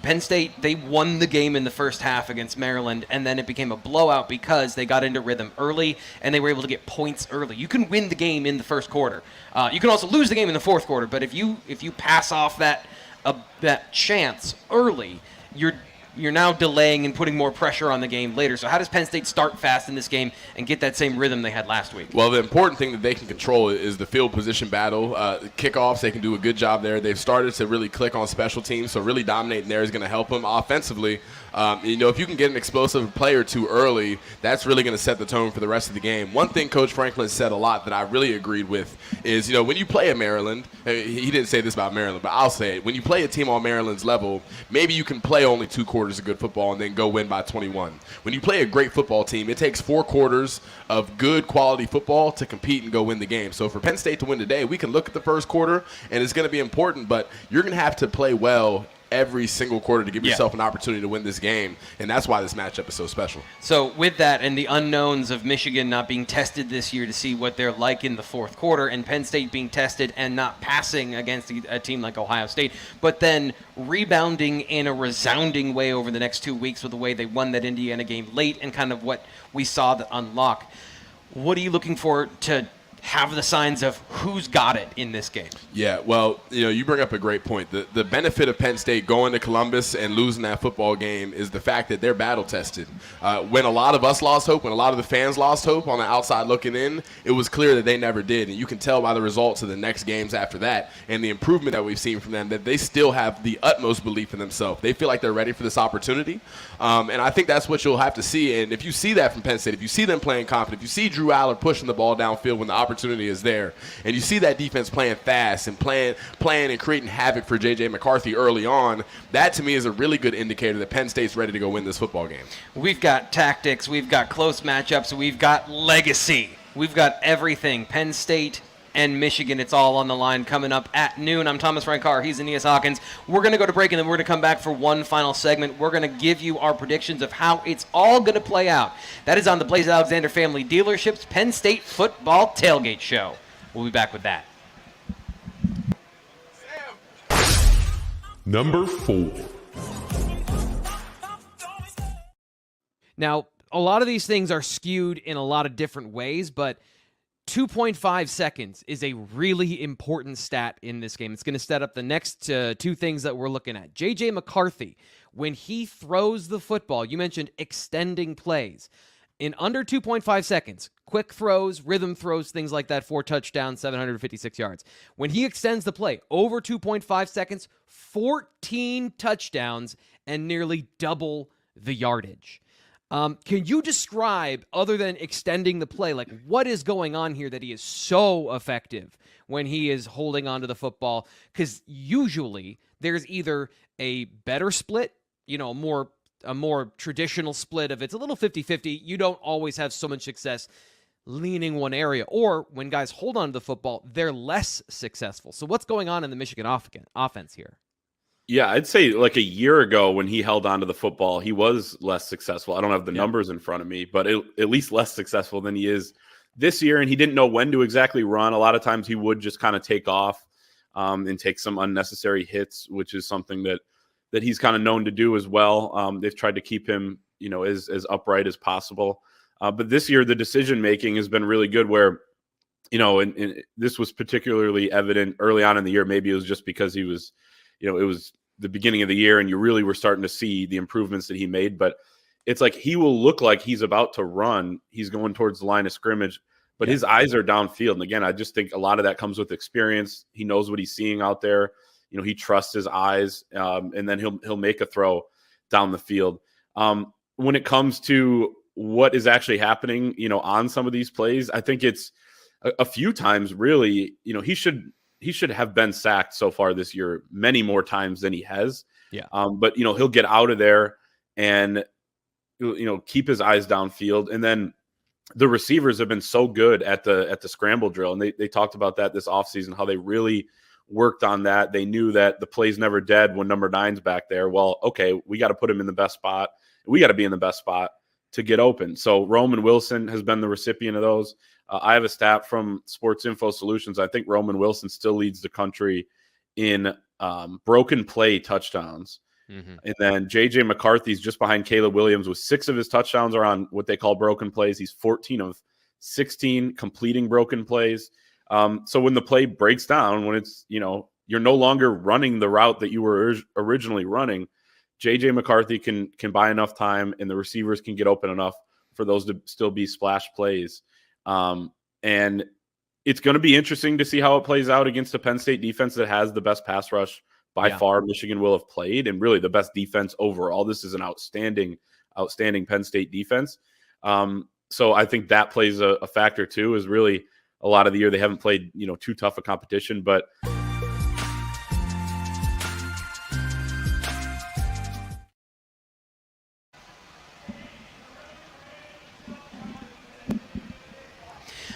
Penn State, they won the game in the first half against Maryland, and then it became a blowout because they got into rhythm early, and they were able to get points early. You can win the game in the first quarter. You can also lose the game in the fourth quarter, but if you pass off that chance early, you're now delaying and putting more pressure on the game later. So how does Penn State start fast in this game and get that same rhythm they had last week? Well, the important thing that they can control is the field position battle. Kickoffs, they can do a good job there. They've started to really click on special teams, so really dominating there is going to help them offensively. If you can get an explosive play or two early, that's really going to set the tone for the rest of the game. One thing Coach Franklin said a lot that I really agreed with is, when you play a Maryland, he didn't say this about Maryland, but I'll say it. When you play a team on Maryland's level, maybe you can play only 2 quarters of good football and then go win by 21. When you play a great football team, it takes 4 quarters of good quality football to compete and go win the game. So for Penn State to win today, we can look at the first quarter, and it's going to be important, but you're going to have to play well every single quarter to give Yeah. yourself an opportunity to win this game, and that's why this matchup is so special. So with that and the unknowns of Michigan not being tested this year to see what they're like in the fourth quarter, and Penn State being tested and not passing against a team like Ohio State, but then rebounding in a resounding way over the next 2 weeks with the way they won that Indiana game late and kind of what we saw that unlock. What are you looking for to have the signs of who's got it in this game? Yeah, well, you bring up a great point. The benefit of Penn State going to Columbus and losing that football game is the fact that they're battle tested. When a lot of us lost hope, when a lot of the fans lost hope on the outside looking in, it was clear that they never did. And you can tell by the results of the next games after that and the improvement that we've seen from them that they still have the utmost belief in themselves. They feel like they're ready for this opportunity. And I think that's what you'll have to see. And if you see that from Penn State, if you see them playing confident, if you see Drew Aller pushing the ball downfield when the opportunity is there, and you see that defense playing fast and playing and creating havoc for JJ McCarthy early on, that to me is a really good indicator that Penn State's ready to go win this football game. We've got tactics, we've got close matchups, we've got legacy, we've got everything. Penn State and Michigan, it's all on the line coming up at noon. I'm Thomas Frank Carr. He's Aeneas Hawkins. We're going to go to break, and then we're going to come back for one final segment. We're going to give you our predictions of how it's all going to play out. That is on the Blaze Alexander Family Dealerships Penn State Football Tailgate Show. We'll be back with that. Number 4. Now, a lot of these things are skewed in a lot of different ways, but 2.5 seconds is a really important stat in this game. It's going to set up the next two things that we're looking at. JJ McCarthy, when he throws the football, you mentioned extending plays. In under 2.5 seconds, quick throws, rhythm throws, things like that, 4 touchdowns, 756 yards. When he extends the play over 2.5 seconds, 14 touchdowns and nearly double the yardage. Can you describe, other than extending the play, like what is going on here that he is so effective when he is holding onto the football? Because usually there's either a better split, a more traditional split of it's a little 50-50. You don't always have so much success leaning one area. Or when guys hold on to the football, they're less successful. So what's going on in the Michigan offense here? Yeah, I'd say like a year ago when he held on to the football, he was less successful. I don't have the numbers in front of me, but at least less successful than he is this year. And he didn't know when to exactly run. A lot of times he would just kind of take off and take some unnecessary hits, which is something that he's kind of known to do as well. They've tried to keep him, as upright as possible. But this year, the decision-making has been really good where, and this was particularly evident early on in the year. Maybe it was just because he was, it was the beginning of the year and you really were starting to see the improvements that he made. But it's like he will look like he's about to run. He's going towards the line of scrimmage, but his eyes are downfield. And again, I just think a lot of that comes with experience. He knows what he's seeing out there. He trusts his eyes, and then he'll make a throw down the field. When it comes to what is actually happening, on some of these plays, I think it's a few times really, he should have been sacked so far this year many more times than he has. Yeah. But he'll get out of there and keep his eyes downfield. And then the receivers have been so good at the scramble drill, and they talked about that this offseason, how they really worked on that. They knew that the play's never dead when number 9's back there. Well, okay, we got to put him in the best spot. We got to be in the best spot to get open. So Roman Wilson has been the recipient of those. I have a stat from Sports Info Solutions. I think Roman Wilson still leads the country in broken play touchdowns. Mm-hmm. And then JJ McCarthy's just behind Caleb Williams with 6 of his touchdowns are on what they call broken plays. He's 14 of 16 completing broken plays. So when the play breaks down, when it's, you're no longer running the route that you were originally running, JJ McCarthy can buy enough time and the receivers can get open enough for those to still be splash plays. And it's going to be interesting to see how it plays out against a Penn State defense that has the best pass rush by far Michigan will have played, and really the best defense overall. This is an outstanding Penn State defense. So I think that plays a factor too, is really a lot of the year they haven't played, too tough a competition, but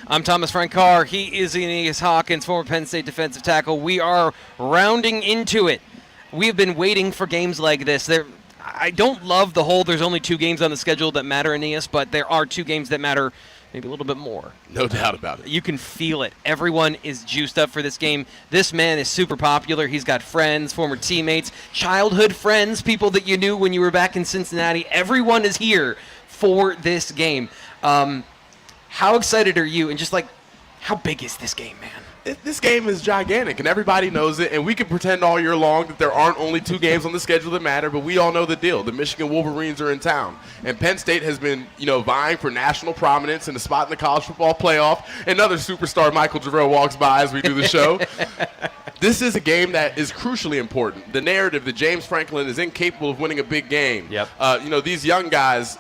I'm Thomas Frank Carr. He is Aeneas Hawkins, former Penn State defensive tackle. We are rounding into it We have been waiting for games like this. I don't love the whole there's only 2 games on the schedule that matter, Aeneas, but there are 2 games that matter maybe a little bit more. No doubt about it. You can feel it. Everyone is juiced up for this game. This man is super popular. He's got friends, former teammates, childhood friends, people that you knew when you were back in Cincinnati. Everyone is here for this game. How excited are you? And just like, how big is this game, man? This game is gigantic, and everybody knows it, and we can pretend all year long that there aren't only 2 games on the schedule that matter, but we all know the deal. The Michigan Wolverines are in town, and Penn State has been, vying for national prominence and a spot in the college football playoff. Another superstar, Michael Jarrell, walks by as we do the show. This is a game that is crucially important. The narrative that James Franklin is incapable of winning a big game. Yep. These young guys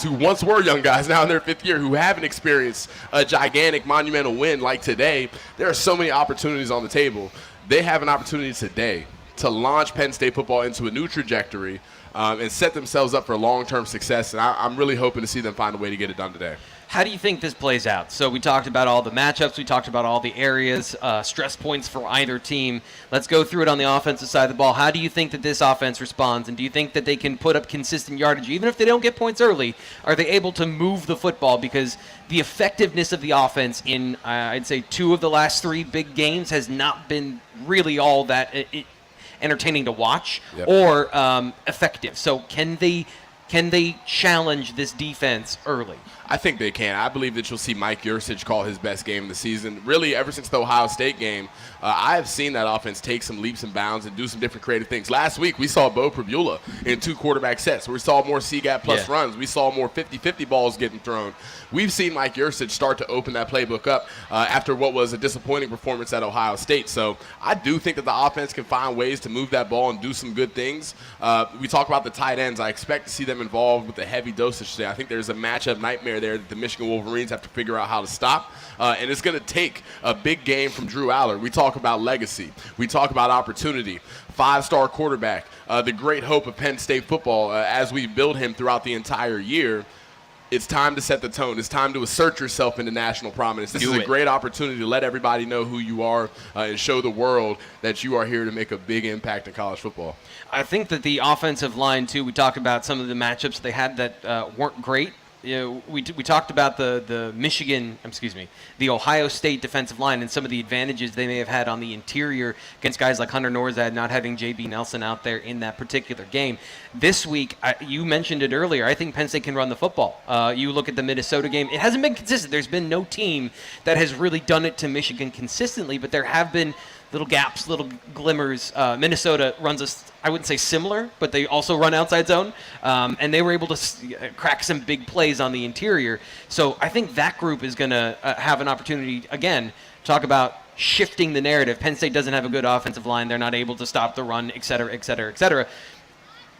who once were young guys, now in their 5th year, who haven't experienced a gigantic, monumental win like today, there are so many opportunities on the table. They have an opportunity today to launch Penn State football into a new trajectory and set themselves up for long-term success, and I'm really hoping to see them find a way to get it done today. How do you think this plays out? So we talked about all the matchups. We talked about all the areas, stress points for either team. Let's go through it on the offensive side of the ball. How do you think that this offense responds? And do you think that they can put up consistent yardage? Even if they don't get points early, are they able to move the football? Because the effectiveness of the offense in, I'd say, 2 of the last 3 big games has not been really all that entertaining to watch or effective. So can they challenge this defense early? I think they can. I believe that you'll see Mike Yursich call his best game of the season. Really, ever since the Ohio State game, I have seen that offense take some leaps and bounds and do some different creative things. Last week, we saw Bo Pribula in 2 quarterback sets. We saw more C-gap plus runs. We saw more 50-50 balls getting thrown. We've seen Mike Yursich start to open that playbook up after what was a disappointing performance at Ohio State. So I do think that the offense can find ways to move that ball and do some good things. We talk about the tight ends. I expect to see them involved with a heavy dosage today. I think there's a matchup nightmare there that the Michigan Wolverines have to figure out how to stop. And it's going to take a big game from Drew Aller. We talk about legacy. We talk about opportunity. 5-star quarterback, the great hope of Penn State football as we build him throughout the entire year. It's time to set the tone. It's time to assert yourself into national prominence. This is a great opportunity to let everybody know who you are and show the world that you are here to make a big impact in college football. I think that the offensive line, too, we talked about some of the matchups they had that weren't great. We talked about the Ohio State defensive line and some of the advantages they may have had on the interior against guys like Hunter Norzad, not having J.B. Nelson out there in that particular game. This week, you mentioned it earlier, I think Penn State can run the football. You look at the Minnesota game, it hasn't been consistent. There's been no team that has really done it to Michigan consistently, but there have been little gaps, little glimmers. Minnesota runs I wouldn't say similar, but they also run outside zone, and they were able to crack some big plays on the interior. So I think that group is going to have an opportunity, again, talk about shifting the narrative. Penn State doesn't have a good offensive line. They're not able to stop the run, et cetera, et cetera, et cetera.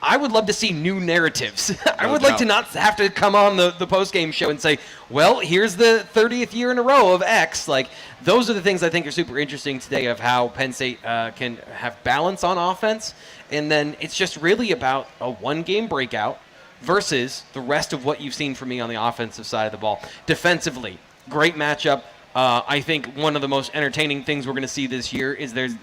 I would love to see new narratives. I would like to not have to come on the post-game show and say, well, here's the 30th year in a row of X. Like, those are the things I think are super interesting today of how Penn State can have balance on offense. And then it's just really about a one-game breakout versus the rest of what you've seen from me on the offensive side of the ball. Defensively, great matchup. I think one of the most entertaining things we're going to see this year is this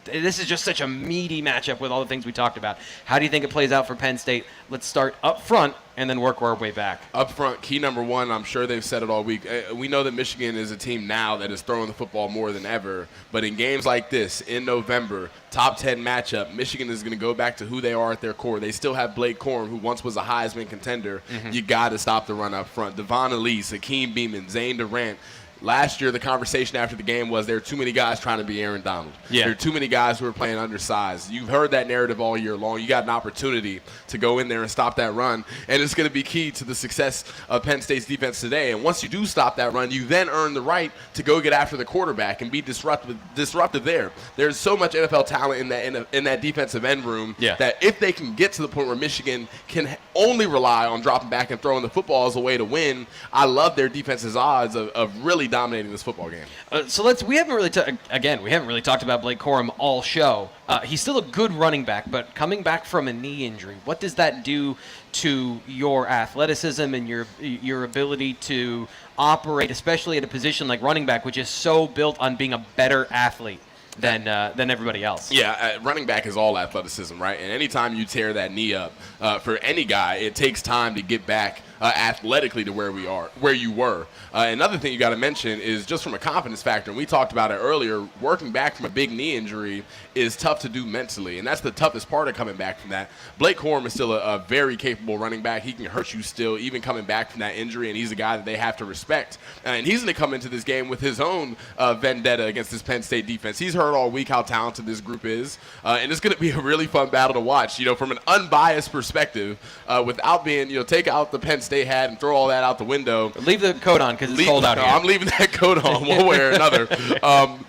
is just such a meaty matchup with all the things we talked about. How do you think it plays out for Penn State? Let's start up front and then work our way back. Up front, key number one, I'm sure they've said it all week. We know that Michigan is a team now that is throwing the football more than ever. But in games like this, in November, top 10 matchup, Michigan is going to go back to who they are at their core. They still have Blake Corum, who once was a Heisman contender. Mm-hmm. You got to stop the run up front. Devon Elise, Akeem Beamon, Zane Durant. Last year, the conversation after the game was there are too many guys trying to be Aaron Donald. Yeah. There are too many guys who are playing undersized. You've heard that narrative all year long. You got an opportunity to go in there and stop that run, and it's going to be key to the success of Penn State's defense today. And once you do stop that run, you then earn the right to go get after the quarterback and be disruptive there. There's so much NFL talent in that defensive end room that if they can get to the point where Michigan can only rely on dropping back and throwing the football as a way to win, I love their defense's odds of really dominating this football game. We haven't really talked about Blake Corum all show. He's still a good running back, but coming back from a knee injury, what does that do to your athleticism and your ability to operate, especially at a position like running back, which is so built on being a better athlete? than everybody else. Yeah, running back is all athleticism, right? And anytime you tear that knee up, for any guy, it takes time to get back athletically to where you were. Another thing you got to mention is just from a confidence factor, and we talked about it earlier, working back from a big knee injury is tough to do mentally, and that's the toughest part of coming back from that. Blake Corum is still a very capable running back. He can hurt you still, even coming back from that injury, and he's a guy that they have to respect. And he's going to come into this game with his own vendetta against this Penn State defense. He's heard all week how talented this group is, and it's going to be a really fun battle to watch, from an unbiased perspective, without being, take out the Penn State hat and throw all that out the window. Leave the coat on because it's cold out here. I'm leaving that coat on one way or another.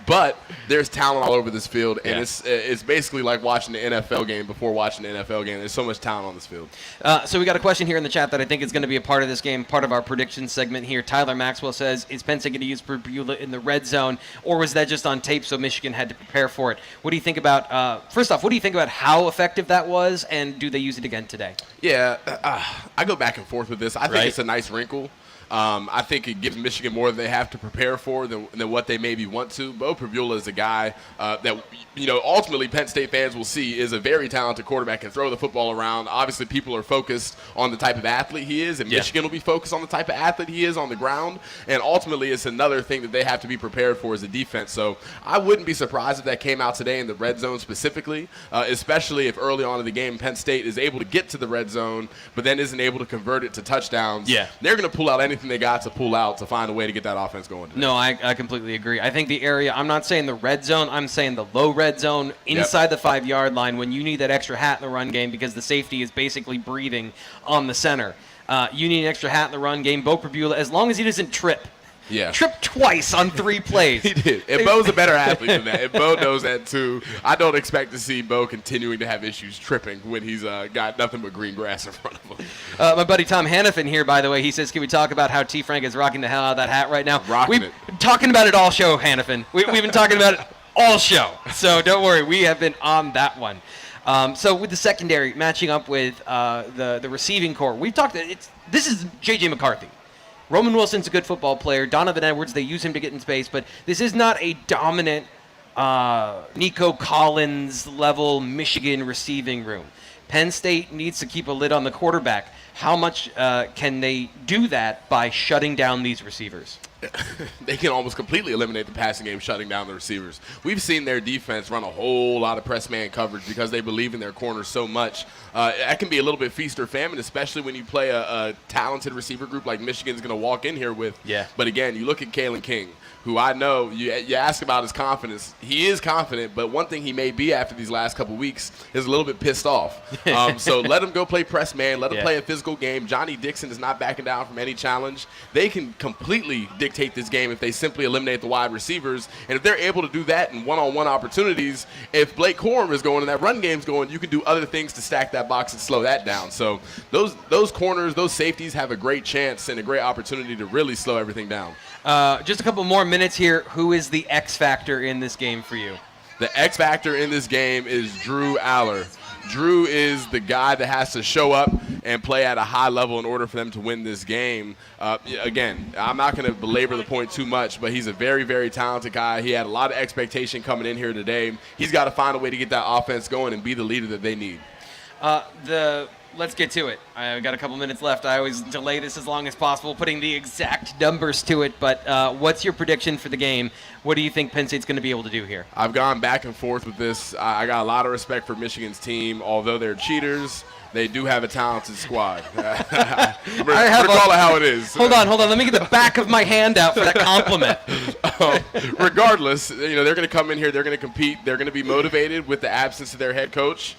But there's talent all over this field, and it's basically like watching the NFL game before watching the NFL game. There's so much talent on this field. So we got a question here in the chat that I think is going to be a part of this game, part of our prediction segment here. Tyler Maxwell says, is Penn State going to use Beulah in the red zone, or was that just on tape so Michigan had to prepare for it? What do you think about, first off, what do you think about how effective that was, and do they use it again today? Yeah, I go back and forth with this. I think it's a nice wrinkle. I think it gives Michigan more than they have to prepare for than what they maybe want to. Bo Pribula is a guy that, ultimately Penn State fans will see is a very talented quarterback, can throw the football around. Obviously, people are focused on the type of athlete he is, and Michigan will be focused on the type of athlete he is on the ground. And ultimately, it's another thing that they have to be prepared for as a defense. So I wouldn't be surprised if that came out today in the red zone specifically, especially if early on in the game Penn State is able to get to the red zone, but then isn't able to convert it to touchdowns. Yeah. They're going to pull out anything they got to pull out to find a way to get that offense going today. No, I completely agree. I think the area, I'm not saying the red zone, I'm saying the low red zone inside the 5-yard line when you need that extra hat in the run game because the safety is basically breathing on the center. You need an extra hat in the run game. Bo Pribula, as long as he doesn't trip. Yeah. Tripped twice on 3 plays. He did. And Bo's a better athlete than that. And Bo knows that too. I don't expect to see Bo continuing to have issues tripping when he's got nothing but green grass in front of him. My buddy Tom Hannafin here, by the way, he says, can we talk about how T. Frank is rocking the hell out of that hat right now? We've been talking about it all show, Hannafin. We've been talking about it all show. So don't worry. We have been on that one. So with the secondary matching up with the receiving core, we've talked. This is JJ McCarthy. Roman Wilson's a good football player. Donovan Edwards, they use him to get in space, but this is not a dominant Nico Collins level Michigan receiving room. Penn State needs to keep a lid on the quarterback. How much can they do that by shutting down these receivers? They can almost completely eliminate the passing game, shutting down the receivers. We've seen their defense run a whole lot of press man coverage because they believe in their corners so much. That can be a little bit feast or famine, especially when you play a talented receiver group like Michigan's going to walk in here with. Yeah. But again, you look at Kalen King, who I know, you ask about his confidence. He is confident, but one thing he may be after these last couple weeks is a little bit pissed off. So let him go play press man. Let him play a physical game. Johnny Dixon is not backing down from any challenge. They can completely dictate this game if they simply eliminate the wide receivers. And if they're able to do that in one-on-one opportunities, if Blake Corum is going and that run game's going, you can do other things to stack that box and slow that down. So those corners, those safeties have a great chance and a great opportunity to really slow everything down. Just a couple more minutes here. Who is the X factor in this game for you? The X factor in this game is Drew Aller. Drew is the guy that has to show up and play at a high level in order for them to win this game. Again, I'm not going to belabor the point too much, but he's a very, very talented guy. He had a lot of expectation coming in here today. He's got to find a way to get that offense going and be the leader that they need. Let's get to it. I've got a couple minutes left. I always delay this as long as possible, putting the exact numbers to it. But what's your prediction for the game? What do you think Penn State's going to be able to do here? I've gone back and forth with this. I got a lot of respect for Michigan's team. Although they're cheaters, they do have a talented squad. Regardless how it is. Hold on. Let me get the back of my hand out for that compliment. Regardless, they're going to come in here. They're going to compete. They're going to be motivated with the absence of their head coach.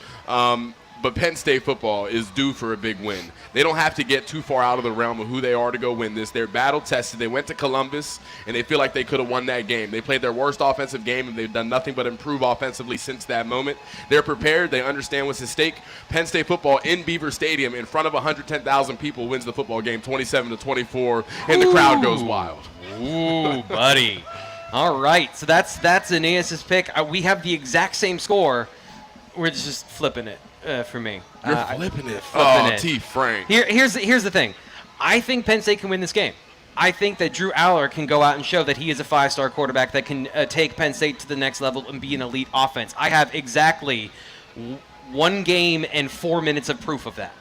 But Penn State football is due for a big win. They don't have to get too far out of the realm of who they are to go win this. They're battle-tested. They went to Columbus, and they feel like they could have won that game. They played their worst offensive game, and they've done nothing but improve offensively since that moment. They're prepared. They understand what's at stake. Penn State football in Beaver Stadium in front of 110,000 people wins the football game 27-24, and the crowd goes wild. Ooh, buddy. All right, so that's Aeneas' pick. We have the exact same score. We're just flipping it. For me. You're flipping it. Flipping it. T. Frank. Here's the thing. I think Penn State can win this game. I think that Drew Aller can go out and show that he is a 5-star quarterback that can take Penn State to the next level and be an elite offense. I have exactly 1 game and 4 minutes of proof of that.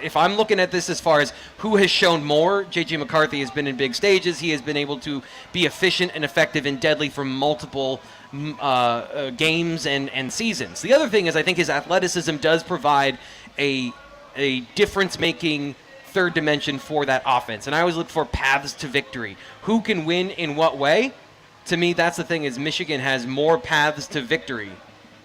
If I'm looking at this as far as who has shown more, JJ McCarthy has been in big stages. He has been able to be efficient and effective and deadly for multiple games and seasons. The other thing is I think his athleticism does provide a difference-making third dimension for that offense. And I always look for paths to victory. Who can win in what way? To me, that's the thing, is Michigan has more paths to victory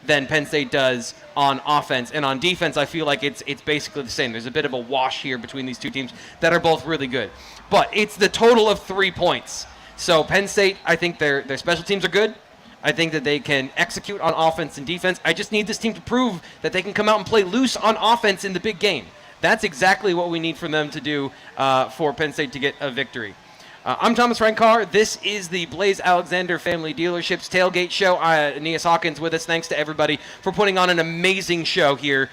than Penn State does on offense. And on defense, I feel like it's basically the same. There's a bit of a wash here between these two teams that are both really good. But it's the total of 3 points. So Penn State, I think their special teams are good. I think that they can execute on offense and defense. I just need this team to prove that they can come out and play loose on offense in the big game. That's exactly what we need from them to do for Penn State to get a victory. I'm Thomas Frank Carr. This is the Blaze Alexander Family Dealerships Tailgate Show. Aeneas Hawkins with us. Thanks to everybody for putting on an amazing show here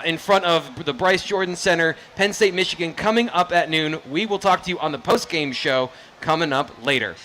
in front of the Bryce Jordan Center. Penn State, Michigan coming up at noon. We will talk to you on the post-game show coming up later.